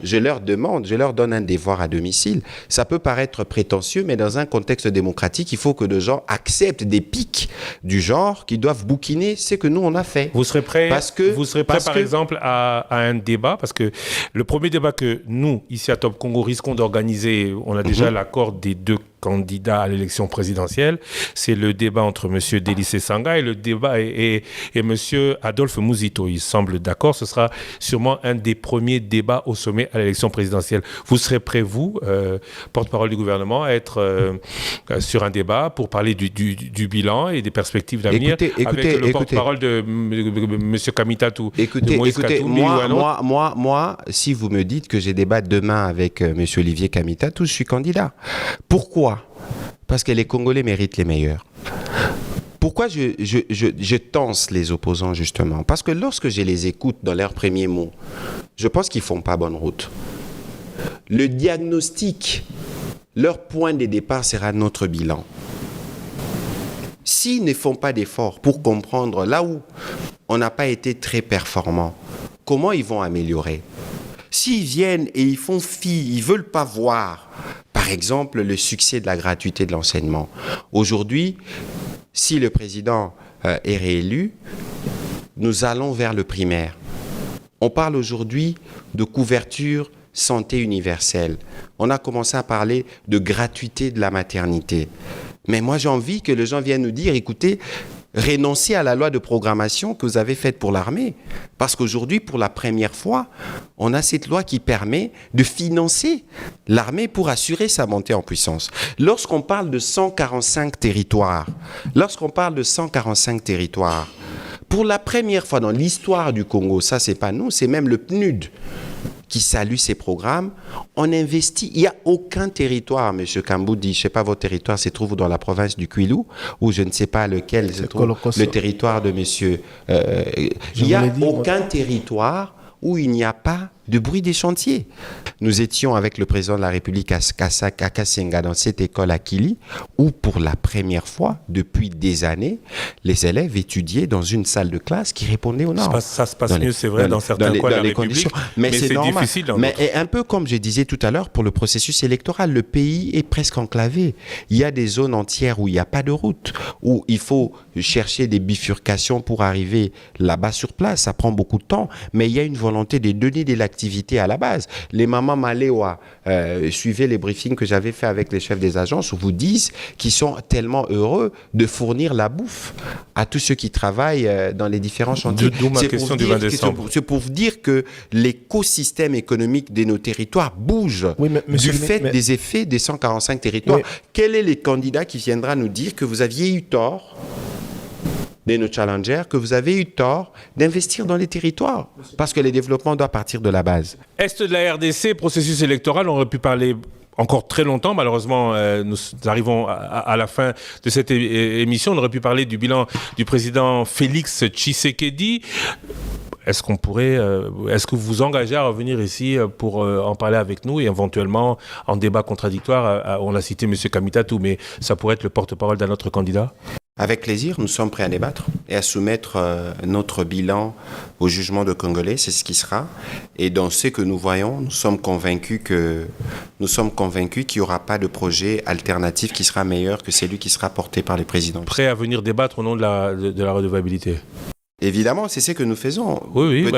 Je leur demande, je leur donne un devoir à domicile. Ça peut paraître prétentieux, mais dans un contexte démocratique, il faut que les gens acceptent des pics du genre qui doivent bouquiner ce que nous, on a fait. Vous serez prêt, par exemple, à un débat? Parce que le premier débat que nous, ici à Top Congo, risquons d'organiser, on a déjà l'accord des deux candidats à l'élection présidentielle, c'est le débat entre M. Délice Sanga et M. Adolphe Mouzito. Il semble d'accord, ce sera sûrement un des premiers débats au sommet à l'élection présidentielle. Vous serez prêt, vous, porte-parole du gouvernement, à être sur un débat pour parler du bilan et des perspectives d'avenir avec le porte-parole de M. Kamitatou, de Moïse Katumbi moi, si vous me dites que j'ai débat demain avec M. Olivier Kamitatou, je suis candidat. Pourquoi? Parce que les Congolais méritent les meilleurs. Pourquoi je tense les opposants, justement? Parce que lorsque je les écoute dans leurs premiers mots, je pense qu'ils ne font pas bonne route. Le diagnostic, leur point de départ sera notre bilan. S'ils ne font pas d'efforts pour comprendre là où on n'a pas été très performant, comment ils vont améliorer? S'ils viennent et ils font fi, ils ne veulent pas voir, par exemple, le succès de la gratuité de l'enseignement. Aujourd'hui, si le président est réélu, nous allons vers le primaire. On parle aujourd'hui de couverture santé universelle. On a commencé à parler de gratuité de la maternité. Mais moi, j'ai envie que les gens viennent nous dire, écoutez, renoncez à la loi de programmation que vous avez faite pour l'armée. Parce qu'aujourd'hui, pour la première fois, on a cette loi qui permet de financer l'armée pour assurer sa montée en puissance. Lorsqu'on parle de 145 territoires, pour la première fois dans l'histoire du Congo, ça c'est pas nous, c'est même le PNUD qui salue ces programmes, on investit. Il n'y a aucun territoire, M. Kamboudi, je ne sais pas, votre territoire se trouve dans la province du Kwilu, ou je ne sais pas lequel se trouve le territoire de M. Il n'y a aucun territoire où il n'y a pas de bruit des chantiers. Nous étions avec le président de la République à Kassenga dans cette école à Kili, où pour la première fois, depuis des années, les élèves étudiaient dans une salle de classe qui répondait aux normes. Ça se passe mieux, c'est vrai, dans certains coins de la République, mais c'est normal. Difficile. Mais un peu comme je disais tout à l'heure, pour le processus électoral, le pays est presque enclavé. Il y a des zones entières où il n'y a pas de route, où il faut chercher des bifurcations pour arriver là-bas sur place. Ça prend beaucoup de temps, mais il y a une volonté de donner de l'activité à la base. Les mamans Maléwa, suivez les briefings que j'avais fait avec les chefs des agences, où vous disent qu'ils sont tellement heureux de fournir la bouffe à tous ceux qui travaillent dans les différents chantiers. D'où ma question du 20 décembre. C'est pour vous dire que l'écosystème économique de nos territoires bouge du fait des effets des 145 territoires. Oui. Quel est le candidat qui viendra nous dire que vous aviez eu tort de nos challengers, que vous avez eu tort d'investir dans les territoires? Parce que le développement doit partir de la base. Est de la RDC, processus électoral, on aurait pu parler encore très longtemps. Malheureusement, nous arrivons à la fin de cette émission. On aurait pu parler du bilan du président Félix Tshisekedi. Est-ce que vous vous engagez à revenir ici pour en parler avec nous et éventuellement en débat contradictoire? On a cité M. Kamitatou, mais ça pourrait être le porte-parole d'un autre candidat? Avec plaisir, nous sommes prêts à débattre et à soumettre notre bilan au jugement de Congolais, c'est ce qui sera. Et dans ce que nous voyons, nous sommes convaincus qu'il n'y aura pas de projet alternatif qui sera meilleur que celui qui sera porté par les présidents. Prêts à venir débattre au nom de la redevabilité. Évidemment, c'est ce que nous faisons. Oui,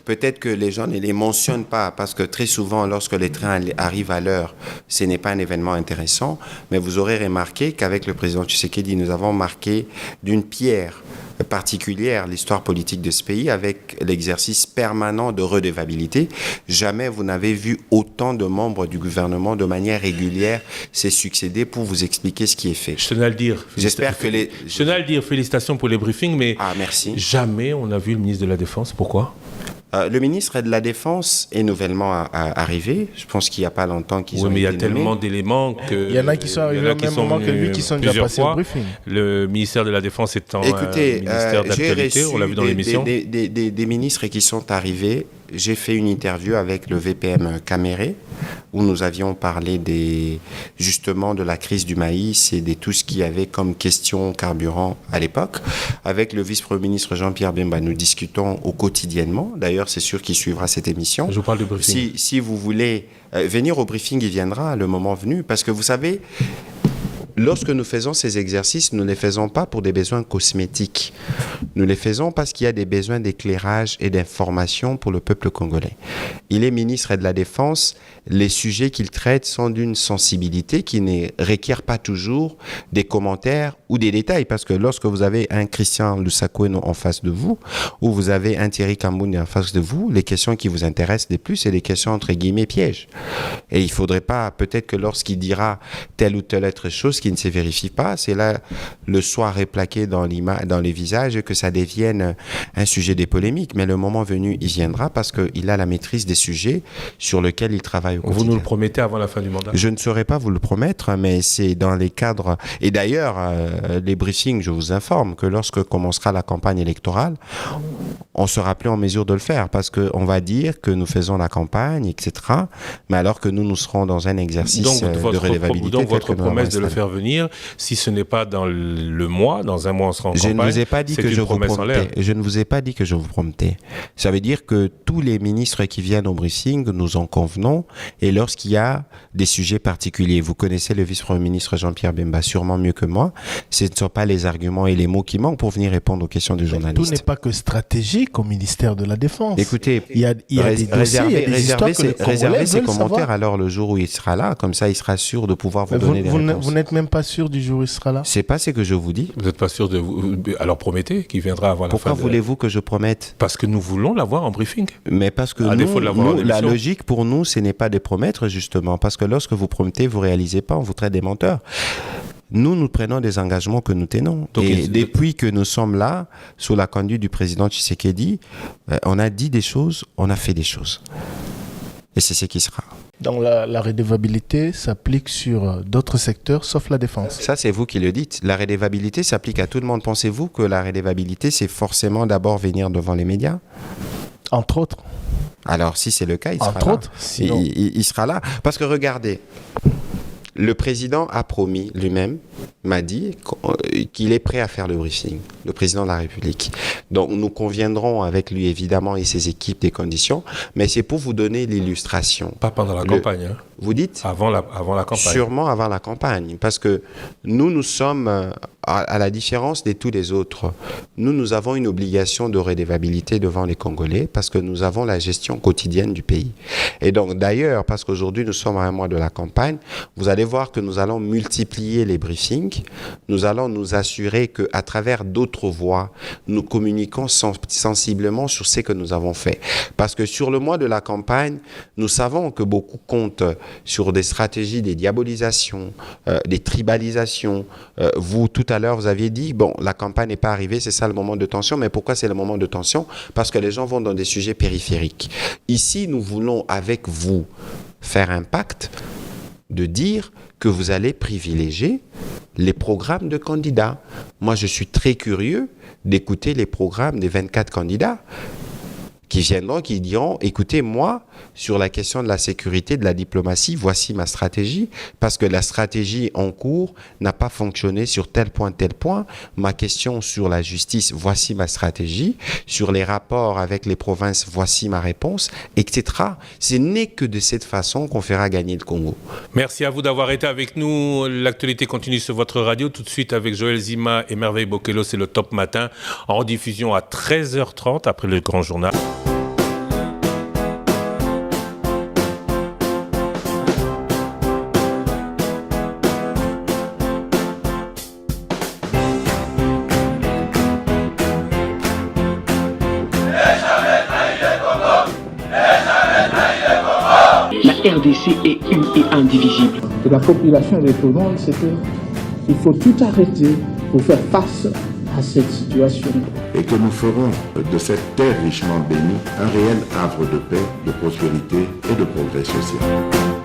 Peut-être que les gens ne les mentionnent pas, parce que très souvent, lorsque les trains arrivent à l'heure, ce n'est pas un événement intéressant. Mais vous aurez remarqué qu'avec le président Tshisekedi, nous avons marqué d'une pierre particulière l'histoire politique de ce pays avec l'exercice permanent de redevabilité. Jamais vous n'avez vu autant de membres du gouvernement de manière régulière se succéder pour vous expliquer ce qui est fait. Je tenais à le dire. J'espère que les... Je tenais à le dire, félicitations pour les briefings, mais merci. Jamais on a vu le ministre de la Défense. Pourquoi ? Le ministre de la Défense est nouvellement arrivé. Je pense qu'il n'y a pas longtemps qu'ils ont été nommés. Oui, mais il y a tellement d'éléments que... Il y en a qui sont arrivés au même moment que lui, qui sont déjà passés au briefing. Le ministère de la Défense étant ministère d'actualité, on l'a vu dans l'émission. Des ministres qui sont arrivés. J'ai fait une interview avec le VPM Caméré, où nous avions parlé justement de la crise du maïs et de tout ce qu'il y avait comme question carburant à l'époque. Avec le vice-premier ministre Jean-Pierre Bemba, nous discutons quotidiennement. D'ailleurs, c'est sûr qu'il suivra cette émission. Je vous parle du briefing. Si vous voulez venir au briefing, il viendra le moment venu. Parce que vous savez... Lorsque nous faisons ces exercices, nous ne les faisons pas pour des besoins cosmétiques. Nous les faisons parce qu'il y a des besoins d'éclairage et d'information pour le peuple congolais. Il est ministre de la Défense. Les sujets qu'il traite sont d'une sensibilité qui ne requiert pas toujours des commentaires ou des détails. Parce que lorsque vous avez un Christian Lusakoueno en face de vous, ou vous avez un Thierry Kambouni en face de vous, les questions qui vous intéressent les plus, c'est des questions entre guillemets pièges. Et il ne faudrait pas, peut-être que lorsqu'il dira telle ou telle autre chose, qui ne se vérifie pas, c'est là le soir réplaqué dans les visages que ça devienne un sujet des polémiques. Mais le moment venu, il viendra parce qu'il a la maîtrise des sujets sur lesquels il travaille au quotidien. Vous nous le promettez avant la fin du mandat ? Je ne saurais pas vous le promettre, mais c'est dans les cadres... Et d'ailleurs, les briefings, je vous informe que lorsque commencera la campagne électorale, on sera plus en mesure de le faire parce qu'on va dire que nous faisons la campagne, etc. Mais alors que nous serons dans un exercice de redevabilité. Donc votre promesse de le faire venir, si ce n'est pas dans le mois, dans un mois on sera en campagne, je ne vous ai pas dit que je vous promettais. Je ne vous ai pas dit que je vous promettais. Ça veut dire que tous les ministres qui viennent au briefing, nous en convenons, et lorsqu'il y a des sujets particuliers, vous connaissez le vice-premier ministre Jean-Pierre Bemba sûrement mieux que moi, ce ne sont pas les arguments et les mots qui manquent pour venir répondre aux questions du journaliste. Tout n'est pas que stratégique au ministère de la Défense. Écoutez, il y a des dossiers, il y a des histoires que les Congolais réservez ses commentaires savoir. Alors le jour où il sera là, comme ça il sera sûr de pouvoir vous donner des réponses. Vous n'êtes même pas sûr du jour où il sera là? C'est pas ce que je vous dis. Vous n'êtes pas sûr de vous... Alors promettez qu'il viendra avant la fin. Pourquoi voulez-vous que je promette? Parce que nous voulons l'avoir en briefing. Mais parce que la logique pour nous, ce n'est pas de promettre justement. Parce que lorsque vous promettez, vous ne réalisez pas, on vous traite des menteurs. Nous prenons des engagements que nous tenons. Donc, et depuis que nous sommes là, sous la conduite du président Tshisekedi, on a dit des choses, on a fait des choses. Et c'est ce qui sera. Donc la redevabilité s'applique sur d'autres secteurs, sauf la défense. Ça, c'est vous qui le dites. La redevabilité s'applique à tout le monde. Pensez-vous que la redevabilité, c'est forcément d'abord venir devant les médias? Entre autres. Alors, si c'est le cas, il sera là. Entre autres, sinon... il sera là. Parce que regardez, le président a promis lui-même, m'a dit qu'il est prêt à faire le briefing, le président de la République. Donc nous conviendrons avec lui évidemment et ses équipes des conditions, mais c'est pour vous donner l'illustration. Pas pendant la campagne. Hein. Vous dites? Avant la campagne. Sûrement avant la campagne, parce que nous sommes, à la différence de tous les autres, nous avons une obligation de redevabilité devant les Congolais, parce que nous avons la gestion quotidienne du pays. Et donc d'ailleurs, parce qu'aujourd'hui nous sommes à un mois de la campagne, vous allez voir que nous allons multiplier les briefings, nous allons nous assurer qu'à travers d'autres voies, nous communiquons sensiblement sur ce que nous avons fait. Parce que sur le mois de la campagne, nous savons que beaucoup comptent sur des stratégies, des diabolisations, des tribalisations. Vous, tout à l'heure, vous aviez dit, bon, la campagne n'est pas arrivée, c'est ça le moment de tension. Mais pourquoi c'est le moment de tension? Parce que les gens vont dans des sujets périphériques. Ici, nous voulons, avec vous, faire un pacte de dire que vous allez privilégier les programmes de candidats. Moi, je suis très curieux d'écouter les programmes des 24 candidats qui viendront, qui diront, écoutez, moi, sur la question de la sécurité, de la diplomatie, voici ma stratégie, parce que la stratégie en cours n'a pas fonctionné sur tel point. Ma question sur la justice, voici ma stratégie. Sur les rapports avec les provinces, voici ma réponse, etc. Ce n'est que de cette façon qu'on fera gagner le Congo. Merci à vous d'avoir été avec nous. L'actualité continue sur votre radio. Tout de suite avec Joël Zima et Merveille Bokelo, c'est le Top Matin en rediffusion à 13h30 après le grand journal. La RDC est une et indivisible. Que la population répondante, c'est qu'il faut tout arrêter pour faire face à cette situation. Et que nous ferons de cette terre richement bénie un réel havre de paix, de prospérité et de progrès social.